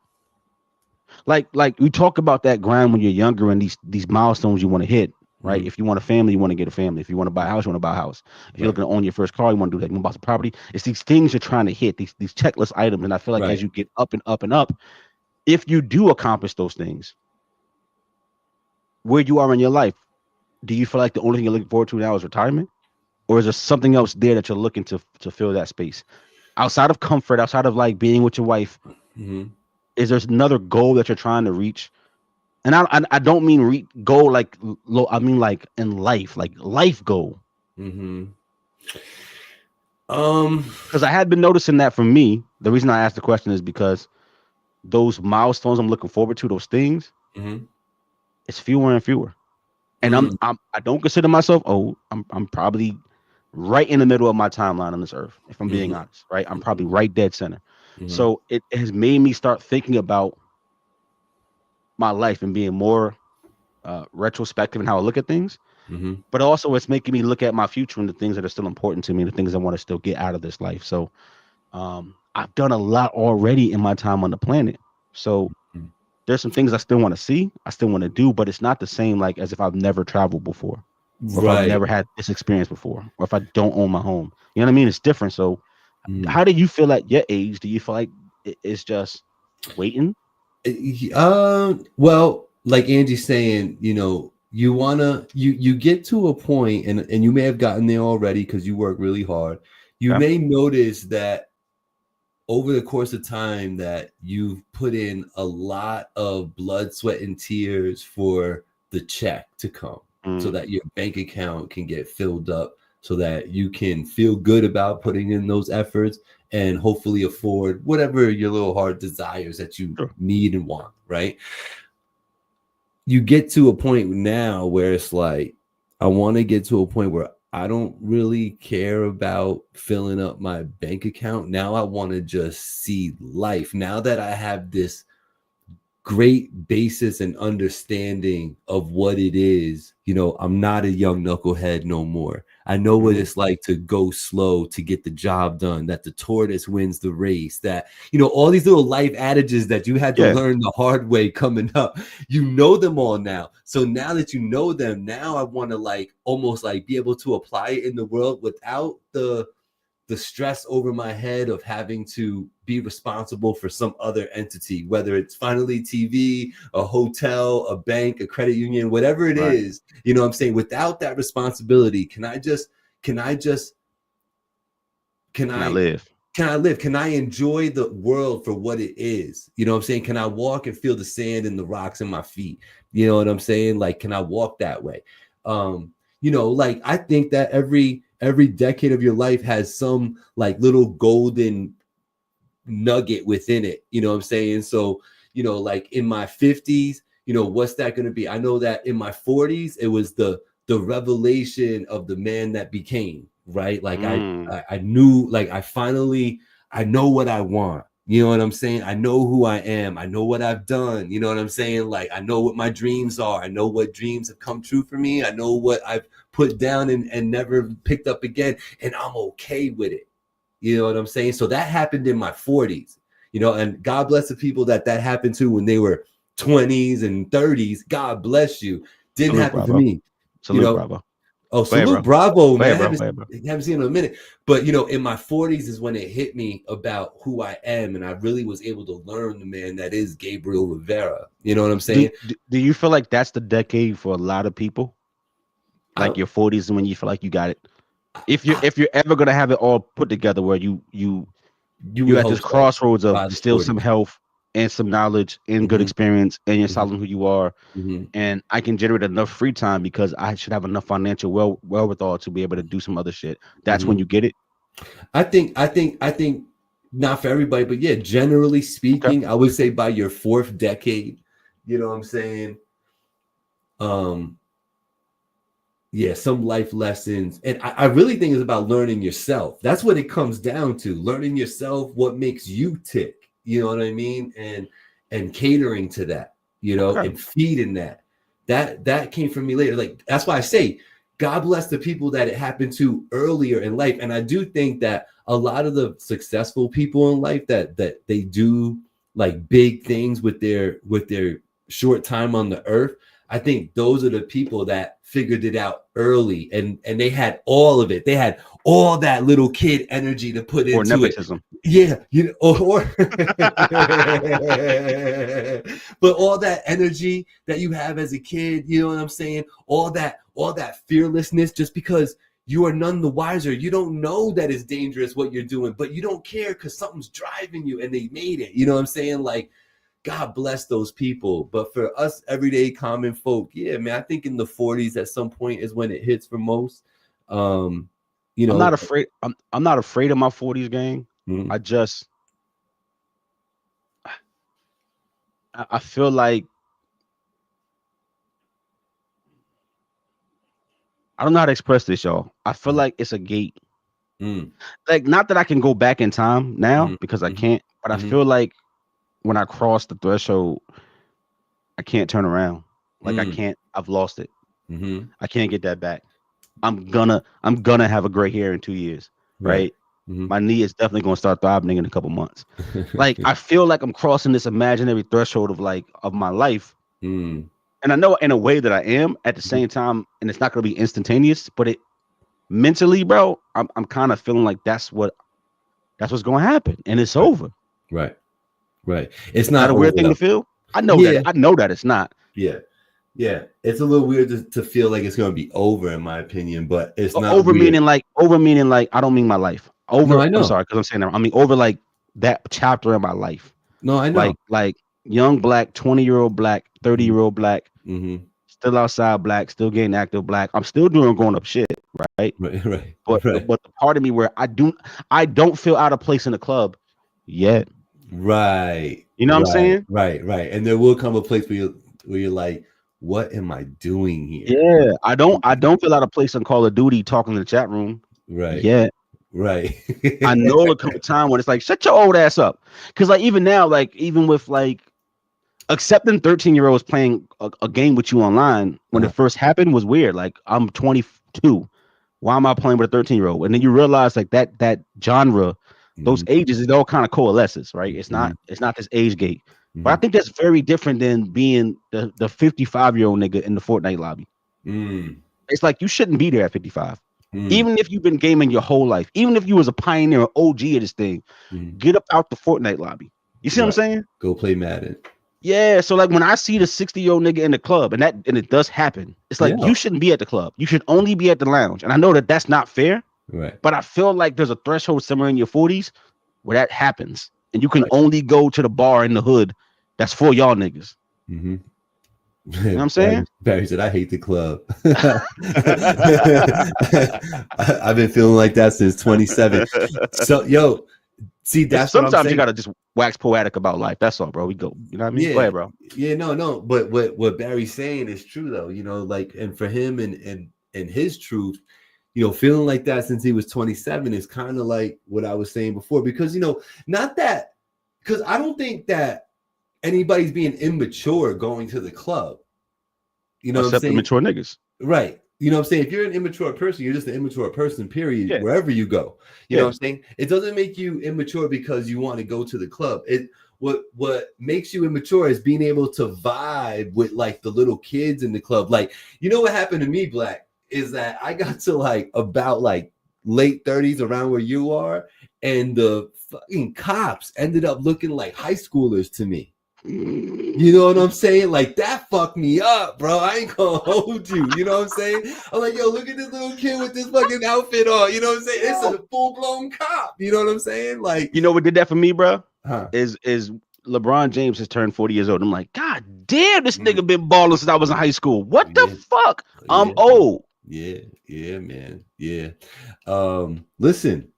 Like we talk about that grind when you're younger and these milestones you want to hit, right? If you want a family, you want to get a family. If you want to buy a house, you want to buy a house. If you're looking to own your first car, you want to do that. You want to buy some property. It's these things you're trying to hit, these checklist items. And I feel like as you get up and up and up, if you do accomplish those things, where you are in your life, do you feel like the only thing you're looking forward to now is retirement? Or is there something else there that you're looking to fill that space? Outside of comfort, outside of like being with your wife, is there another goal that you're trying to reach? And I don't mean goal like low. I mean like in life, like life goal. Because I had been noticing that for me. The reason I asked the question is because those milestones I'm looking forward to, those things, it's fewer and fewer. And I don't consider myself old. I'm probably right in the middle of my timeline on this earth, if I'm being honest, right? I'm probably right dead center. So it has made me start thinking about my life and being more retrospective in how I look at things. But also it's making me look at my future and the things that are still important to me, the things I want to still get out of this life. So I've done a lot already in my time on the planet. So there's some things I still want to see, I still want to do, but it's not the same like as if I've never traveled before, or if I've never had this experience before, or if I don't own my home. You know what I mean? It's different. So how do you feel at your age? Do you feel like it's just waiting? Well, like Angie's saying, you get to a point, and you may have gotten there already because you work really hard. You may notice that over the course of time that you've put in a lot of blood, sweat, and tears for the check to come, so that your bank account can get filled up, so that you can feel good about putting in those efforts and hopefully afford whatever your little heart desires that you need and want, right? You get to a point now where it's like, I want to get to a point where I don't really care about filling up my bank account. Now I want to just see life. Now that I have this great basis and understanding of what it is, I'm not a young knucklehead no more. I know what it's like to go slow to get the job done, that the tortoise wins the race, that, all these little life adages that you had to learn the hard way coming up, them all now. So now that you know them, now I want to almost be able to apply it in the world without the stress over my head of having to be responsible for some other entity, whether it's finally TV, a hotel, a bank, a credit union, whatever it is, what I'm saying? Without that responsibility, can I just can I just can I live? Can I live? Can I enjoy the world for what it is? You know what I'm saying? Can I walk and feel the sand and the rocks in my feet? You know what I'm saying? Like, can I walk that way? Like I think that every decade of your life has some like little golden nugget within it. You know what I'm saying? So, like in my 50s, what's that going to be? I know that in my 40s, it was the revelation of the man that became, right? Like I knew, like I know what I want. You know what I'm saying? I know who I am. I know what I've done. You know what I'm saying? Like I know what my dreams are. I know what dreams have come true for me. I know what I've put down and never picked up again. And I'm okay with it. You know what I'm saying? So that happened in my 40s, and God bless the people that happened to when they were 20s and 30s. God bless you. Didn't Salute, happen bravo. for me. Salute, bravo. Oh, salute, bravo, man. Ahead, haven't seen it in a minute. But, in my 40s is when it hit me about who I am. And I really was able to learn the man that is Gabriel Rivera. You know what I'm saying? Do you feel like that's the decade for a lot of people? Like your 40s and when you feel like you got it? If you're ever gonna have it all put together, where you at this crossroads of still 40s. some health and some knowledge and good experience, and you're solid who you are, and I can generate enough free time because I should have enough financial wherewithal to be able to do some other shit. That's when you get it. I think not for everybody, but yeah, generally speaking, I would say by your 4th decade, you know what I'm saying? Yeah, some life lessons. And I really think it's about learning yourself. That's what it comes down to. Learning yourself, what makes you tick. You know what I mean? And catering to that, and feeding that. That came from me later. Like that's why I say God bless the people that it happened to earlier in life. And I do think that a lot of the successful people in life that they do like big things with their short time on the earth. I think those are the people that figured it out early and they had all of it. They had all that little kid energy to put into nepotism. It. Yeah, or but all that energy that you have as a kid, you know what I'm saying? All that fearlessness, just because you are none the wiser. You don't know that it's dangerous what you're doing, but you don't care because something's driving you and they made it. You know what I'm saying? Like, God bless those people. But for us everyday common folk, yeah, man, I think in the 40s at some point is when it hits for most. I'm not afraid. I'm not afraid of my 40s gang. I feel like I don't know how to express this, y'all. I feel like it's a gate. Like, not that I can go back in time now because I can't, but I feel like when I cross the threshold, I can't turn around. Like I've lost it. I can't get that back. I'm gonna have a gray hair in 2 years, right? My knee is definitely gonna start throbbing in a couple months. Like I feel like I'm crossing this imaginary threshold of my life. And I know in a way that I am at the same time, and it's not gonna be instantaneous, but it mentally, bro, I'm kind of feeling like that's what's gonna happen, and it's over. Right. It's not a weird thing to feel. I know that. I know that it's not. Yeah. It's a little weird to feel like it's gonna be over, in my opinion, but it's not over. Weird. Meaning like I don't mean my life. Over. No, I know. I'm sorry because I'm saying that. I mean over like that chapter in my life. No, I know. Like young black, 20-year-old black, 30-year-old black, still outside black, still getting active black. I'm still doing grown up shit, right? Right. But the part of me where I don't feel out of place in the club yet. Right. You know what I'm saying? Right. And there will come a place where you're like, what am I doing here? Yeah, I don't feel out of place on Call of Duty talking in the chat room. Right. Yeah. Right. I know there'll come a time when it's like, shut your old ass up. Because like even now, like even with like accepting 13-year-olds playing a game with you online when it first happened was weird. Like I'm 22. Why am I playing with a 13-year-old? And then you realize like that genre, those ages, it all kind of coalesces, right? It's not this age gate. But I think that's very different than being the 55-year-old nigga in the Fortnite lobby. It's like you shouldn't be there at 55. Even if you've been gaming your whole life, even if you was a pioneer, an OG of this thing, get up out the Fortnite lobby. You see what I'm saying? Go play Madden. Yeah, so like when I see the 60-year-old nigga in the club, and it does happen, it's like you shouldn't be at the club. You should only be at the lounge. And I know that that's not fair, right? But I feel like there's a threshold somewhere in your 40s where that happens, and you can only go to the bar in the hood that's for y'all niggas. Mm-hmm. You know what I'm saying? Barry said, "I hate the club." I've been feeling like that since 27. So, yo. See, that's sometimes what I'm saying. You gotta just wax poetic about life. That's all, bro. We go. You know what I mean? Yeah, go ahead, bro. Yeah, no. But what Barry's saying is true, though. You know, like, and for him and his truth, you know, feeling like that since he was 27 is kind of like what I was saying before. Because, you know, not that, because I don't think that anybody's being immature going to the club. You know, except the mature niggas, right? You know what I'm saying? If you're an immature person, you're just an immature person, period, wherever you go. You know what I'm saying? It doesn't make you immature because you want to go to the club. What makes you immature is being able to vibe with like the little kids in the club. Like, you know what happened to me, Black, is that I got to like about like late 30s around where you are, and the fucking cops ended up looking like high schoolers to me. You know what I'm saying? Like, that fucked me up, bro. I ain't gonna hold you. You know what I'm saying? I'm like, yo, look at this little kid with this fucking outfit on. You know what I'm saying? It's a full-blown cop. You know what I'm saying? Like, you know what did that for me, bro? Is LeBron James has turned 40 years old. I'm like, God damn, this nigga been balling since I was in high school. What the fuck? I'm old. Yeah, man. Yeah. Listen.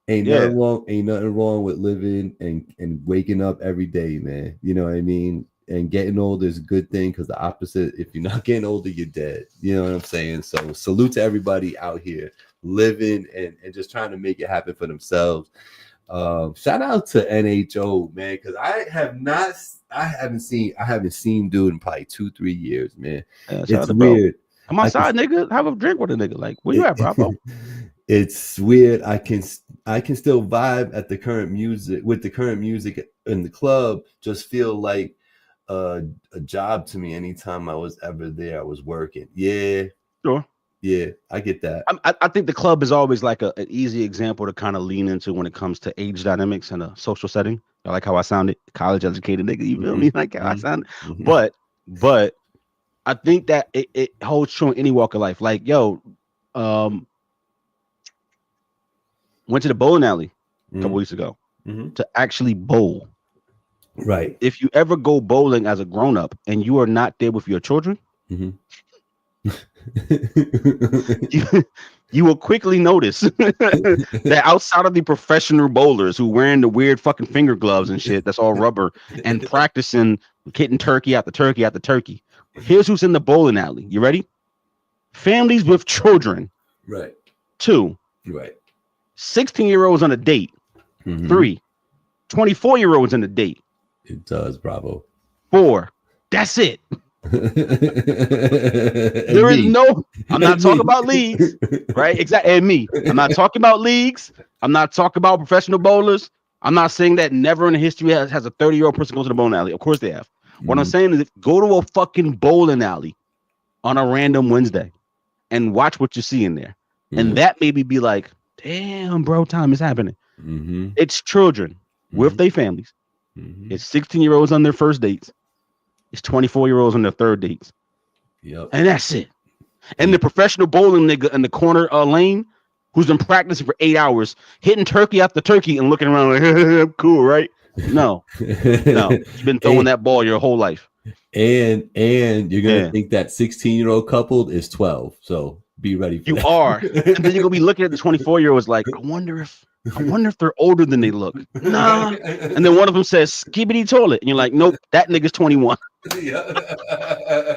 Ain't nothing wrong with living and waking up every day, man. You know what I mean? And getting older is a good thing, because the opposite, if you're not getting older, you're dead. You know what I'm saying? So salute to everybody out here living and just trying to make it happen for themselves. Shout out to NHO, man, because I haven't seen dude in probably 2-3 years, man. It's weird. Come outside, nigga. Have a drink with a nigga. Like, where you at, bro? It's weird. I can still vibe at the current music in the club. Just feel like a job to me. Anytime I was ever there, I was working. Yeah, sure. Yeah, I get that. I think the club is always like an easy example to kind of lean into when it comes to age dynamics in a social setting. I like how I sounded, college educated nigga. You feel me? Like how I sounded. But I think that it holds true in any walk of life. Like, yo, went to the bowling alley a couple weeks ago to actually bowl. Right. If you ever go bowling as a grown up and you are not there with your children, you will quickly notice that outside of the professional bowlers who wearing the weird fucking finger gloves and shit that's all rubber and practicing hitting turkey after turkey after turkey, here's who's in the bowling alley. You ready? Families with children. Right. 2. Right. 16-year-olds on a date. 3. 24-year-olds on a date. It does, bravo. 4. That's it. There is no, I'm not talking about leagues, right? Exactly. And me, I'm not talking about leagues. I'm not talking about professional bowlers. I'm not saying that never in history has a 30-year-old person go to the bowling alley. Of course they have. What I'm saying is, go to a fucking bowling alley on a random Wednesday and watch what you see in there. And that maybe be like, damn, bro, time is happening. It's children with their families. It's 16-year-olds on their first dates. It's 24-year-olds on their third dates. Yep. And that's it. And the professional bowling nigga in the corner lane who's been practicing for 8 hours, hitting turkey after turkey and looking around like, cool, right? No. You've been throwing that ball your whole life. And you're going to think that 16-year-old couple is 12. So be ready for that. Are. And then you're going to be looking at the 24-year-olds like, I wonder if they're older than they look. Nah. And then one of them says, skibidi toilet. And you're like, nope, that nigga's 21.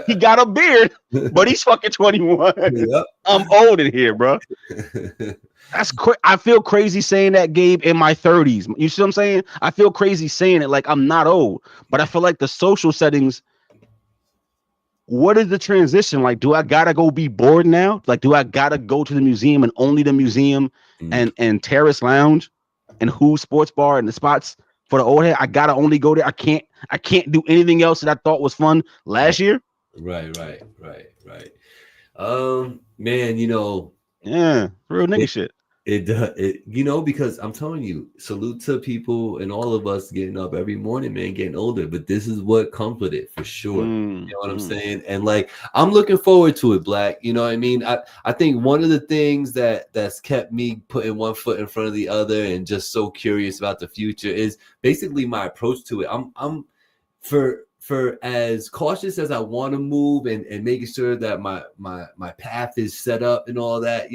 He got a beard, but he's fucking 21. Yep. I'm old in here, bro. That's I feel crazy saying that, Gabe, in my 30s. You see what I'm saying? I feel crazy saying it like I'm not old, but I feel like the social settings. What is the transition? Like, do I gotta go be bored now? Like, do I gotta go to the museum and only the museum and Terrace Lounge and Who's Sports Bar and the spots for the old head? I gotta only go there. I can't do anything else that I thought was fun last year. Right. Man, you know, yeah, real nigga shit. It because I'm telling you, salute to people and all of us getting up every morning, man, getting older. But this is what comes with it for sure. You know what I'm saying? And like, I'm looking forward to it, Black. You know what I mean? I think one of the things that's kept me putting one foot in front of the other and just so curious about the future is basically my approach to it. I'm for as cautious as I want to move and making sure that my path is set up and all that,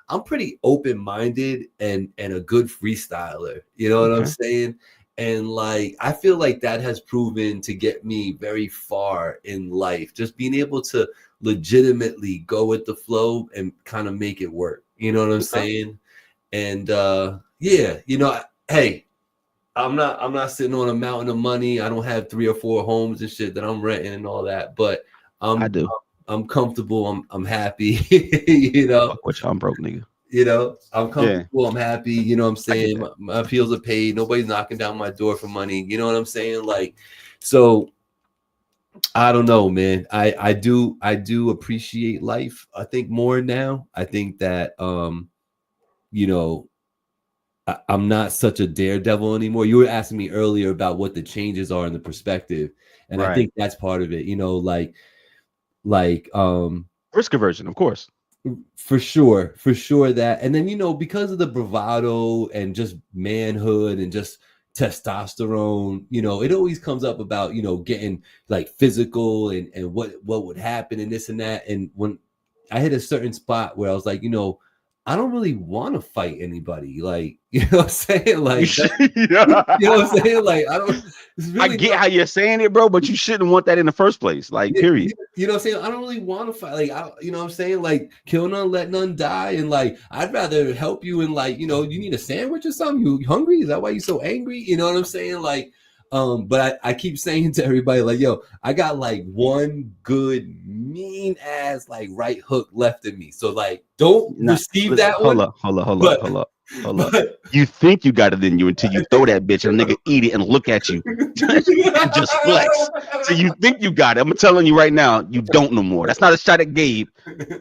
I'm pretty open-minded and a good freestyler. You know what I'm saying? And like, I feel like that has proven to get me very far in life, just being able to legitimately go with the flow and kind of make it work. You know what I'm saying? And yeah, hey, I'm not sitting on a mountain of money. I don't have 3 or 4 homes and shit that I'm renting and all that, but I do. I'm comfortable. I'm happy. Fuck which I'm broke, nigga. I'm comfortable. Yeah. I'm happy. You know what I'm saying? My bills are paid. Nobody's knocking down my door for money. You know what I'm saying? Like, so I don't know, man. I do appreciate life. I think more now. I think that I'm not such a daredevil anymore. You were asking me earlier about what the changes are in the perspective, and I think that's part of it. Like risk aversion, of course, for sure that. And then because of the bravado and just manhood and just testosterone, it always comes up about getting like physical and what would happen and this and that. And when I hit a certain spot where I was like, I don't really want to fight anybody. Like, you know what I'm saying? Like, you know what I'm saying? Like, I get how you're saying it, bro, but you shouldn't want that in the first place. Like, period. You know what I'm saying? I don't really want to fight. Like, you know what I'm saying? Like, kill none, let none die. And like, I'd rather help you and like, you need a sandwich or something. You hungry? Is that why you're so angry? You know what I'm saying? Like, but I keep saying to everybody, like, yo, I got like one good mean ass like right hook left in me. So like, don't receive that one. Hold up. You think you got it in you until you throw that bitch and a nigga eat it and look at you and just flex. So you think you got it. I'm telling you right now, you don't no more. That's not a shot at Gabe.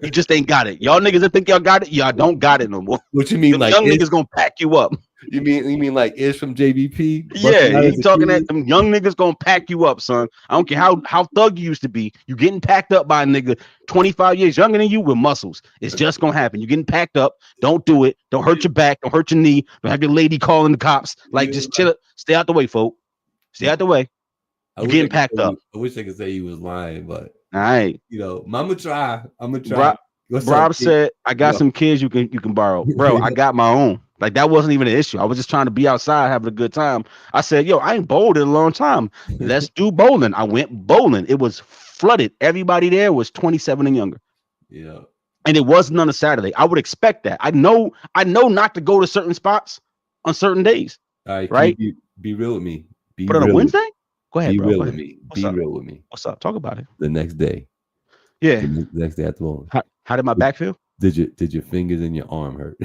You just ain't got it. Y'all niggas that think y'all got it, y'all don't got it no more. What you mean? Them like young niggas gonna pack you up. You mean like Ish from JBP? Yeah, he talking that them young niggas gonna pack you up, son. I don't care how thug you used to be. You getting packed up by a nigga 25 years younger than you with muscles. It's just gonna happen. You getting packed up. Don't do it. Don't hurt your back. Don't hurt your knee. Don't have your lady calling the cops. Like, just chill. Stay out the way, folk. Stay out the way. You getting packed up. I wish I could say he was lying, but all right. I'ma try. Rob said, I got some kids you can borrow. Bro, I got my own. Like, that wasn't even an issue. I was just trying to be outside, having a good time. I said, yo, I ain't bowled in a long time. Let's do bowling. I went bowling. It was flooded. Everybody there was 27 and younger. Yeah. And it wasn't on a Saturday. I would expect that. I know not to go to certain spots on certain days. All right? Be real with me. But on a Wednesday? Go ahead, bro. Be real with me. Be real with me. What's up? Talk about it. The next day. Yeah. The next day at the bowling. How did my back feel? Did your fingers and your arm hurt?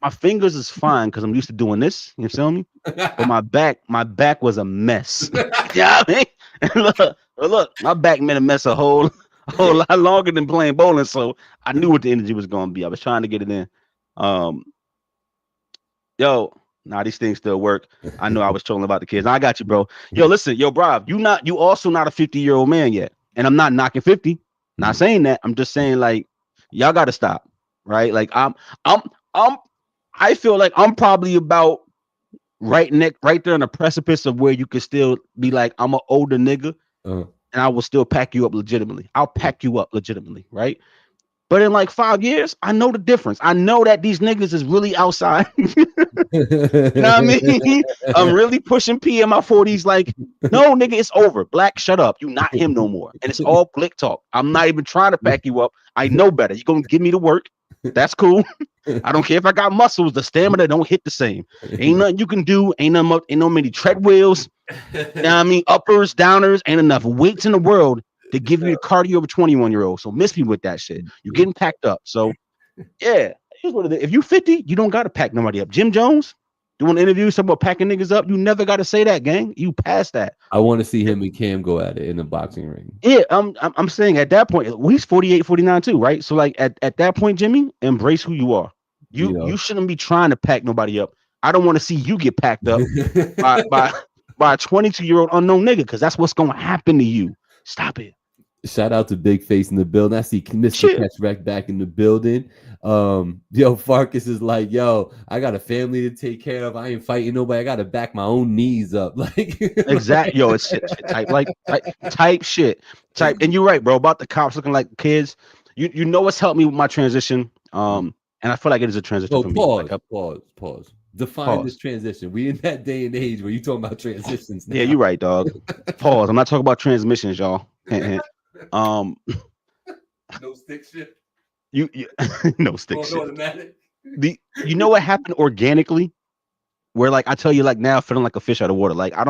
My fingers is fine because I'm used to doing this. You feel me? But my back was a mess. Yeah, I mean, look, my back made a mess a whole lot longer than playing bowling. So I knew what the energy was gonna be. I was trying to get it in. These things still work. I know I was trolling about the kids. I got you, bro. Yo, listen, bro, you also not a 50-year-old man yet. And I'm not knocking 50. Not saying that. I'm just saying, like, y'all gotta stop. Right? Like, I feel like I'm probably about right there on the precipice of where you could still be like, I'm an older nigga, and I will still pack you up legitimately. I'll pack you up legitimately, right? But in like 5 years, I know the difference. I know that these niggas is really outside. You know what I mean? I'm really pushing P in my 40s. Like, no, nigga, it's over. Black, shut up. You not him no more. And it's all blick talk. I'm not even trying to pack you up. I know better. You're gonna give me the work. That's cool. I don't care if I got muscles. The stamina don't hit the same. Ain't nothing you can do. Ain't no many treadwheels. You know what I mean? Uppers, downers. Ain't enough weights in the world to give you the cardio of a 21-year-old. So miss me with that shit. You're getting packed up. So yeah, here's what it is. If you 50, you don't gotta pack nobody up. Jim Jones doing interviews talking about packing niggas up. You never gotta say that, gang. You passed that. I want to see him and Cam go at it in the boxing ring. Yeah, I'm saying at that point, he's 48, 49 too, right? So like at that point, Jimmy, embrace who you are. You shouldn't be trying to pack nobody up. I don't want to see you get packed up by a 22-year-old unknown nigga, because that's what's gonna happen to you. Stop it. Shout out to Big Face in the building. I see Mr. Catchback back in the building. Farkas is like, yo, I got a family to take care of. I ain't fighting nobody. I got to back my own knees up. Like, exactly. Yo, it's shit type shit. And you're right, bro, about the cops looking like kids. You know what's helped me with my transition. And I feel like it is a transition for me. Pause. Define this transition. We in that day and age where you talking about transitions now. Yeah, you're right, dog. Pause. I'm not talking about transmissions, y'all. No stick shift. You no stick shift. Automatic. You know what happened organically? Where like I tell you, like now feeling like a fish out of water. Like I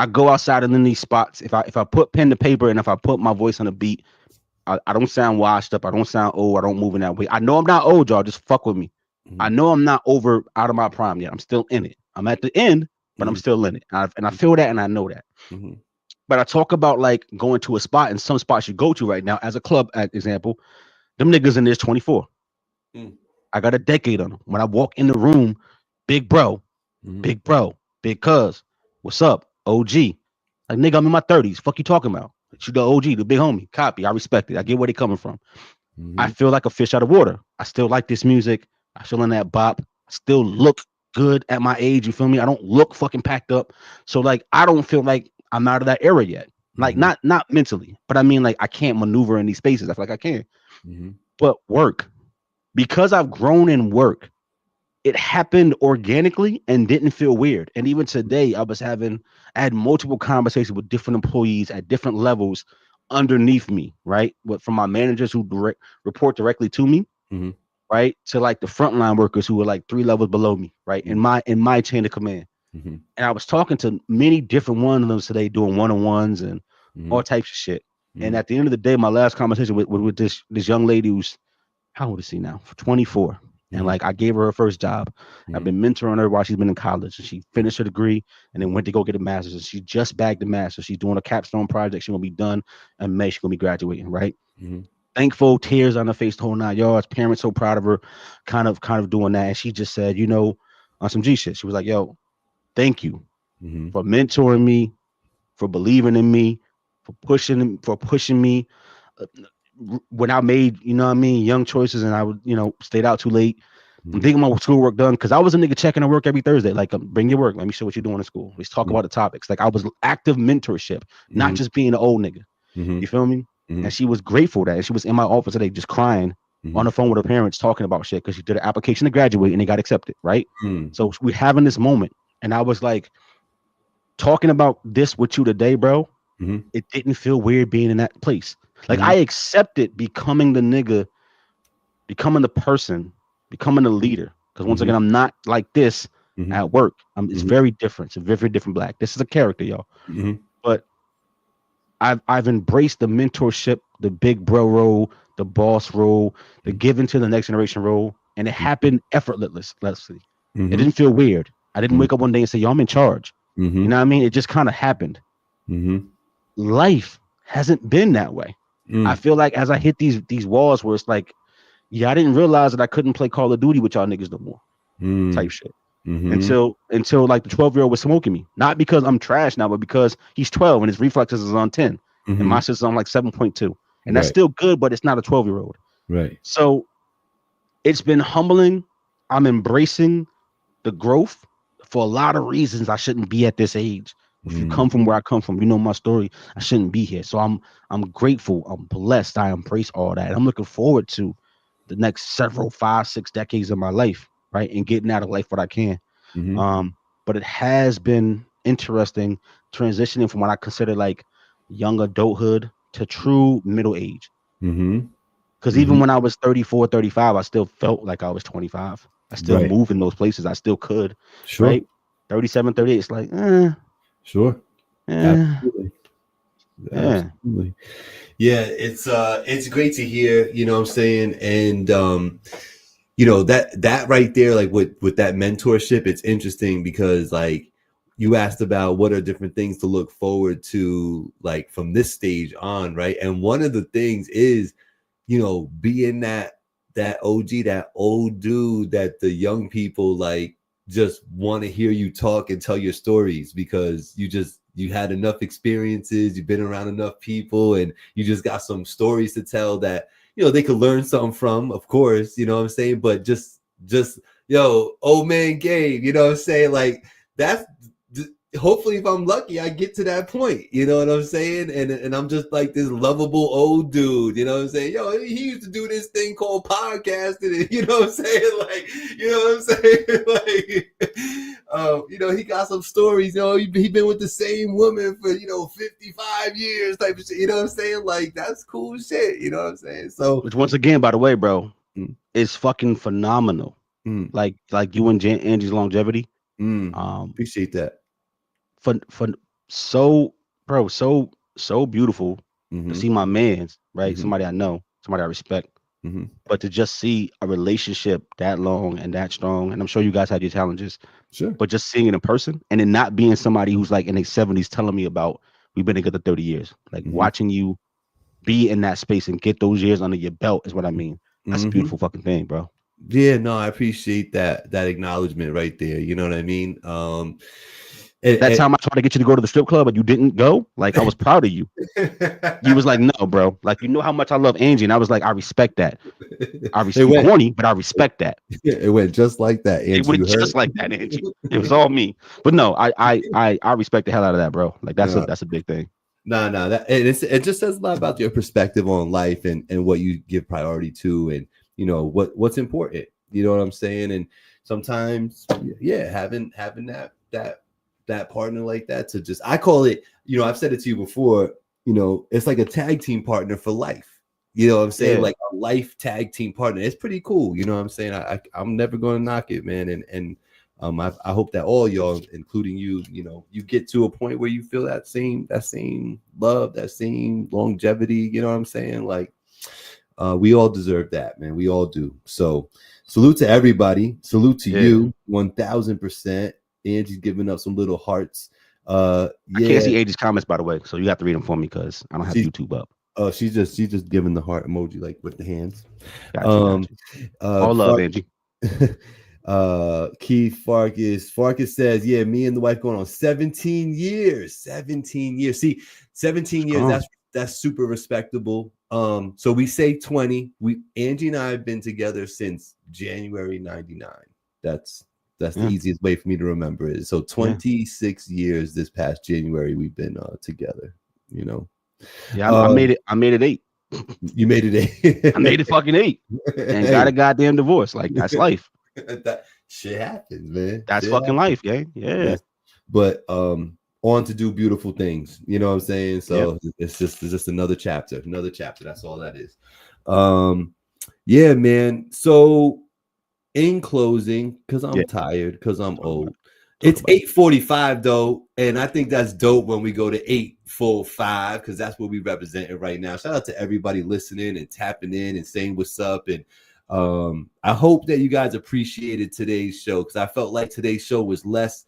go outside and in these spots. If I put pen to paper and if I put my voice on a beat, I don't sound washed up. I don't sound old. I don't move in that way. I know I'm not old, y'all. Just fuck with me. I know I'm not out of my prime yet. I'm still in it. I'm at the end, but I'm still in it. And I feel that and I know that. But I talk about like going to a spot, and some spots you go to right now as a club example, them niggas in this 24. I got a decade on them. When I walk in the room, big bro, big cuz, what's up? OG. Like, nigga, I'm in my 30s. Fuck you talking about? You the OG, the big homie. Copy. I respect it. I get where they coming from. I feel like a fish out of water. I still like this music. I feel in that bop. I still look good at my age. You feel me? I don't look fucking packed up. So like, I don't feel like I'm out of that era yet. Like not mentally, but I mean like I can't maneuver in these spaces. I feel like I can. But work, because I've grown in work, it happened organically and didn't feel weird. And even today, I had multiple conversations with different employees at different levels underneath me, right? But from my managers who report directly to me, right, to like the frontline workers who were like 3 levels below me, right, in my chain of command. And I was talking to many different ones of them today, doing one-on-ones and all types of shit. And at the end of the day, my last conversation with this young lady who's, how old is she now? 24. And like I gave her first job. I've been mentoring her while she's been in college, and she finished her degree and then went to go get a master's. And she just bagged the master's. She's doing a capstone project. She's gonna be done in May. She's gonna be graduating, right? Thankful, tears on her face, the whole 9 yards. Parents so proud of her, kind of doing that. And she just said, on some G shit. She was like, yo, thank you for mentoring me, for believing in me, for pushing me when I made, young choices, and I would, stayed out too late. I'm thinking my schoolwork done, because I was a nigga checking her work every Thursday. Like, bring your work. Let me show what you're doing in school. Let's talk about the topics. Like, I was active mentorship, not just being an old nigga. You feel me? And she was grateful that. And she was in my office today just crying on the phone with her parents, talking about shit because she did an application to graduate and they got accepted, right? So we're having this moment. And I was like, talking about this with you today, bro, it didn't feel weird being in that place. Like, I accepted becoming the nigga, becoming the person, becoming the leader. Because once again, I'm not like this at work. It's very different. It's a very different Black. This is a character, y'all. But I've embraced the mentorship, the big bro role, the boss role, the giving to the next generation role, and it happened effortlessly. It didn't feel weird. I didn't wake up one day and say, yo, I'm in charge. You know what I mean? It just kind of happened. Life hasn't been that way. I feel like as I hit these walls where it's like, yeah, I didn't realize that I couldn't play Call of Duty with y'all niggas no more, type shit. Until like the 12-year-old was smoking me, not because I'm trash now, but because he's 12 and his reflexes is on 10, and my shit's on like 7.2, and that's still good, but it's not a 12-year-old. Right. So it's been humbling. I'm embracing the growth for a lot of reasons. I shouldn't be at this age. If you come from where I come from, you know my story. I shouldn't be here. So I'm grateful. I'm blessed. I embrace all that. I'm looking forward to the next several 5-6 decades of my life, right? And getting out of life what I can. But it has been interesting transitioning from what I consider like young adulthood to true middle age. Because even when I was 34, 35, I still felt like I was 25. I still move in those places. I still could. Sure. Right? 37, 38, it's like, Sure. Absolutely. Yeah. Absolutely. Yeah, it's great to hear, you know what I'm saying? And that right there, like with that mentorship, it's interesting because like you asked about what are different things to look forward to, like from this stage on, right? And one of the things is, being that that OG, that old dude that the young people like just want to hear you talk and tell your stories because you had enough experiences, you've been around enough people, and you just got some stories to tell that they could learn something from, of course, you know what I'm saying? But just old man Gabe, you know what I'm saying? Like that's hopefully if I'm lucky, I get to that point, you know what I'm saying? And I'm just like this lovable old dude, you know what I'm saying? He used to do this thing called podcasting, you know what I'm saying? Like, you know what I'm saying? Like, he got some stories, he been with the same woman for, 55 years type of shit, you know what I'm saying? Like, that's cool shit, you know what I'm saying? So, which once again, by the way, bro, mm, is fucking phenomenal. mm, Like you and Angie's longevity. Appreciate that. For so bro, so beautiful to see my man's right, somebody I know, somebody I respect, but to just see a relationship that long and that strong, and I'm sure you guys had your challenges, sure, but just seeing it in person and it not being somebody who's like in their 70s telling me about we've been together 30 years, like watching you be in that space and get those years under your belt is what I mean. That's a beautiful fucking thing, bro. Yeah, no, I appreciate that acknowledgement right there. You know what I mean? That time I tried to get you to go to the strip club, but you didn't go. Like I was proud of you. You was like, no, bro. Like you know how much I love Angie, and I was like, I respect that. You corny, but I respect that. It went just like that, Angie. It went just like that, Angie. It was all me. But no, I respect the hell out of that, bro. Like that's a big thing. No, that it just says a lot about your perspective on life and what you give priority to, and what's important. You know what I'm saying? And sometimes, having that partner like that to just, I call it, I've said it to you before, it's like a tag team partner for life. You know what I'm saying? Like a life tag team partner. It's pretty cool. You know what I'm saying? I'm never going to knock it, man. And I hope that all y'all, including you, you get to a point where you feel that same love, that same longevity. You know what I'm saying? Like, we all deserve that, man. We all do. So salute to everybody. Salute to you 1000%. Angie's giving up some little hearts. I can't see Angie's comments, by the way, so you have to read them for me because I don't have YouTube up. Oh, she's just giving the heart emoji like with the hands. Got you. All love, Angie. Keith Farkas says, yeah, me and the wife going on 17 years. 17 years. See, 17 years, that's super respectable. So we say 20. Angie and I have been together since January 99. That's the easiest way for me to remember it. So 26 years this past January we've been together, Yeah, I made it 8. You made it 8. I made it fucking 8 and got a goddamn divorce. Like that's life. That shit happens, man. That's fucking life, gang. Yeah. Yes. But on to do beautiful things. You know what I'm saying? So it's just another chapter. That's all that is. Yeah, man. So in closing, because I'm tired, because I'm old. It's 8:45 though, and I think that's dope when we go to 8:45 because that's what we representing right now. Shout out to everybody listening and tapping in and saying what's up. And I hope that you guys appreciated today's show because I felt like today's show was less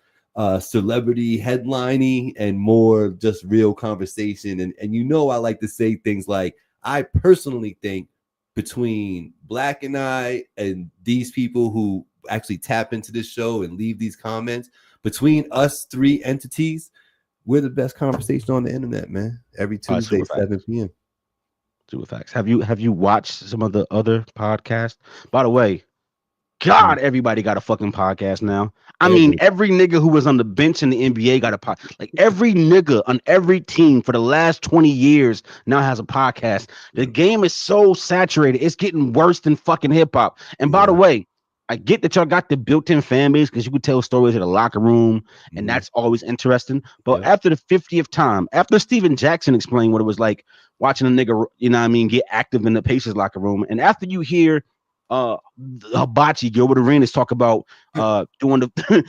celebrity headlining and more just real conversation. And I like to say things like, I personally think between Black and I and these people who actually tap into this show and leave these comments, between us 3 entities, we're the best conversation on the internet, man. Every Tuesday, 7 p.m. Super facts. Have you watched some of the other podcasts? By the way, God, everybody got a fucking podcast now. I mean, every nigga who was on the bench in the NBA got a podcast. Like every nigga on every team for the last 20 years now has a podcast. The game is so saturated. It's getting worse than fucking hip hop. And by the way, I get that y'all got the built-in fan base because you could tell stories in the locker room, and that's always interesting. But after the 50th time, after Steven Jackson explained what it was like watching a nigga, get active in the Pacers locker room, and after you hear Hibachi, Gilbert Arenas talk about doing the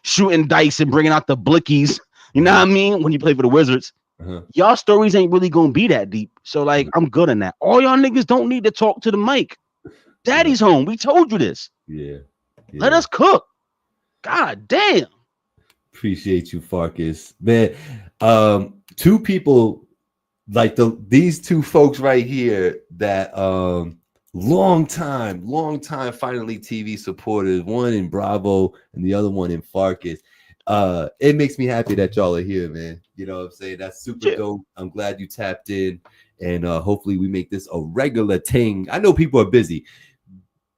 shooting dice and bringing out the blickies, when you play for the Wizards, y'all stories ain't really gonna be that deep. So like, I'm good on that. All y'all niggas don't need to talk to the mic. Daddy's home. We told you this. Yeah. Let us cook. God damn. Appreciate you, Farkas. Man, 2 people like these 2 folks right here that long time finally TV supporters, one in Bravo and the other one in Farkas. It makes me happy that y'all are here, man. You know what I'm saying? That's super dope. I'm glad you tapped in, and hopefully we make this a regular thing. I know people are busy.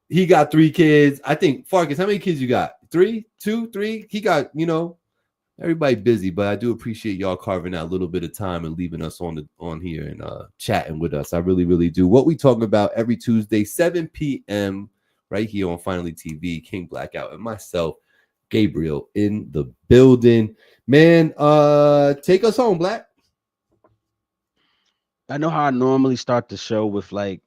He got 3 kids. I think Farkas, how many kids you got? 3, 2, 3? He got, everybody busy, but I do appreciate y'all carving out a little bit of time and leaving us on here and chatting with us. I really, really do. What we talking about every Tuesday, 7 p.m. right here on Finally TV, King Blackout, and myself, Gabriel, in the building. Man, take us home, Black. I know how I normally start the show with like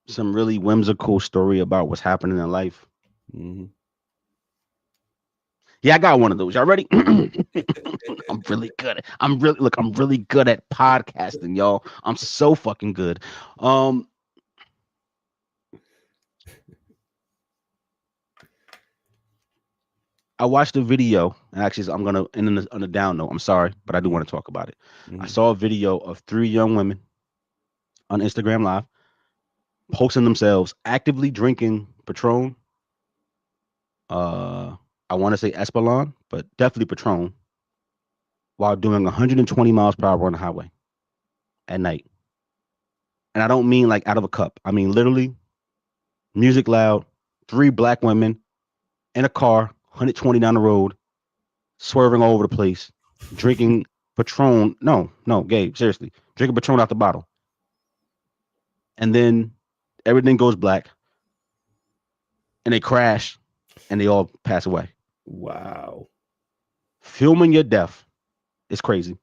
some really whimsical story about what's happening in life. Mm-hmm. Yeah, I got one of those. Y'all ready? I'm really good. I'm really good at podcasting, y'all. I'm so fucking good. I watched a video, and actually, I'm gonna end on a down note. I'm sorry, but I do want to talk about it. Mm-hmm. I saw a video of 3 young women on Instagram Live posting themselves actively drinking Patron. I want to say Espolon, but definitely Patron, while doing 120 miles per hour on the highway at night. And I don't mean like out of a cup. I mean literally, music loud, 3 black women in a car, 120 down the road, swerving all over the place, drinking Patron. No, Gabe, seriously, drinking Patron out the bottle. And then everything goes black, and they crash, and they all pass away. Wow. Filming your death is crazy.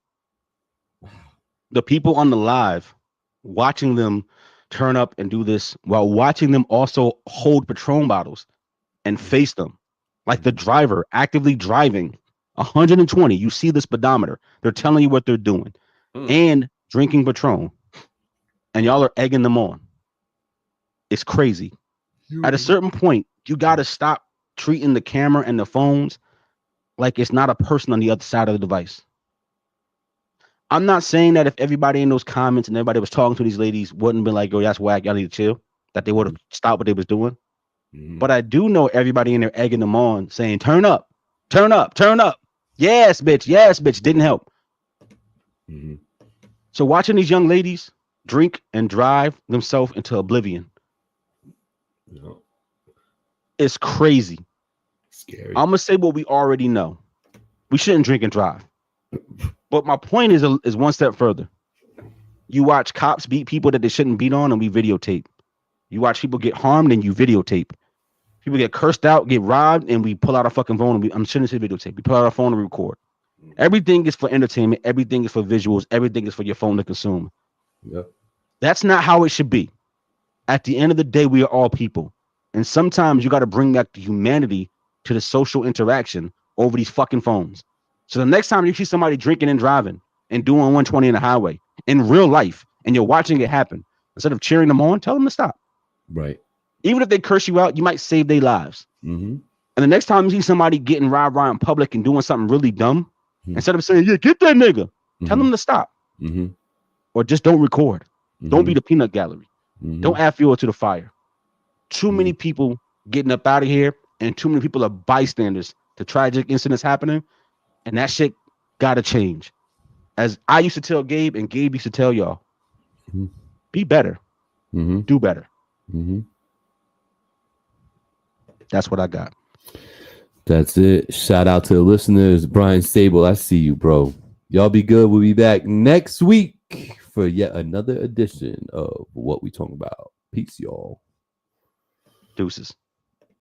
The people on the live watching them turn up and do this while watching them also hold Patron bottles and face them. Like the driver actively driving 120. You see the speedometer. They're telling you what they're doing and drinking Patron. And y'all are egging them on. It's crazy. At a certain point, you got to stop treating the camera and the phones like it's not a person on the other side of the device. I'm not saying that if everybody in those comments and everybody was talking to these ladies wouldn't be like, yo, that's whack, y'all need to chill, that they would have stopped what they was doing. But I do know everybody in there egging them on, saying, turn up, turn up, turn up. Yes, bitch, didn't help. So watching these young ladies drink and drive themselves into oblivion, it's crazy. Scary. I'm going to say what we already know. We shouldn't drink and drive. But my point is one step further. You watch cops beat people that they shouldn't beat on, and we videotape. You watch people get harmed, and you videotape. People get cursed out, get robbed, and we pull out our fucking phone. And I'm shouldn't say videotape. We pull out our phone and record. Everything is for entertainment. Everything is for visuals. Everything is for your phone to consume. Yeah. That's not how it should be. At the end of the day, we are all people. And sometimes you got to bring back the humanity to the social interaction over these fucking phones. So the next time you see somebody drinking and driving and doing 120 in the highway in real life, and you're watching it happen, instead of cheering them on, tell them to stop. Right. Even if they curse you out, you might save their lives. And the next time you see somebody getting rah-rah in public and doing something really dumb, instead of saying, yeah, get that nigga, tell them to stop. Or just don't record. Don't be the peanut gallery. Don't add fuel to the fire. Too many people getting up out of here, and too many people are bystanders to tragic incidents happening, and that shit gotta change. As I used to tell Gabe, and Gabe used to tell y'all, be better. Do better. That's what I got. That's it. Shout out to the listeners. Brian Sable, I see you, bro. Y'all be good. We'll be back next week for yet another edition of What We Talking About. Peace, y'all. Deuces.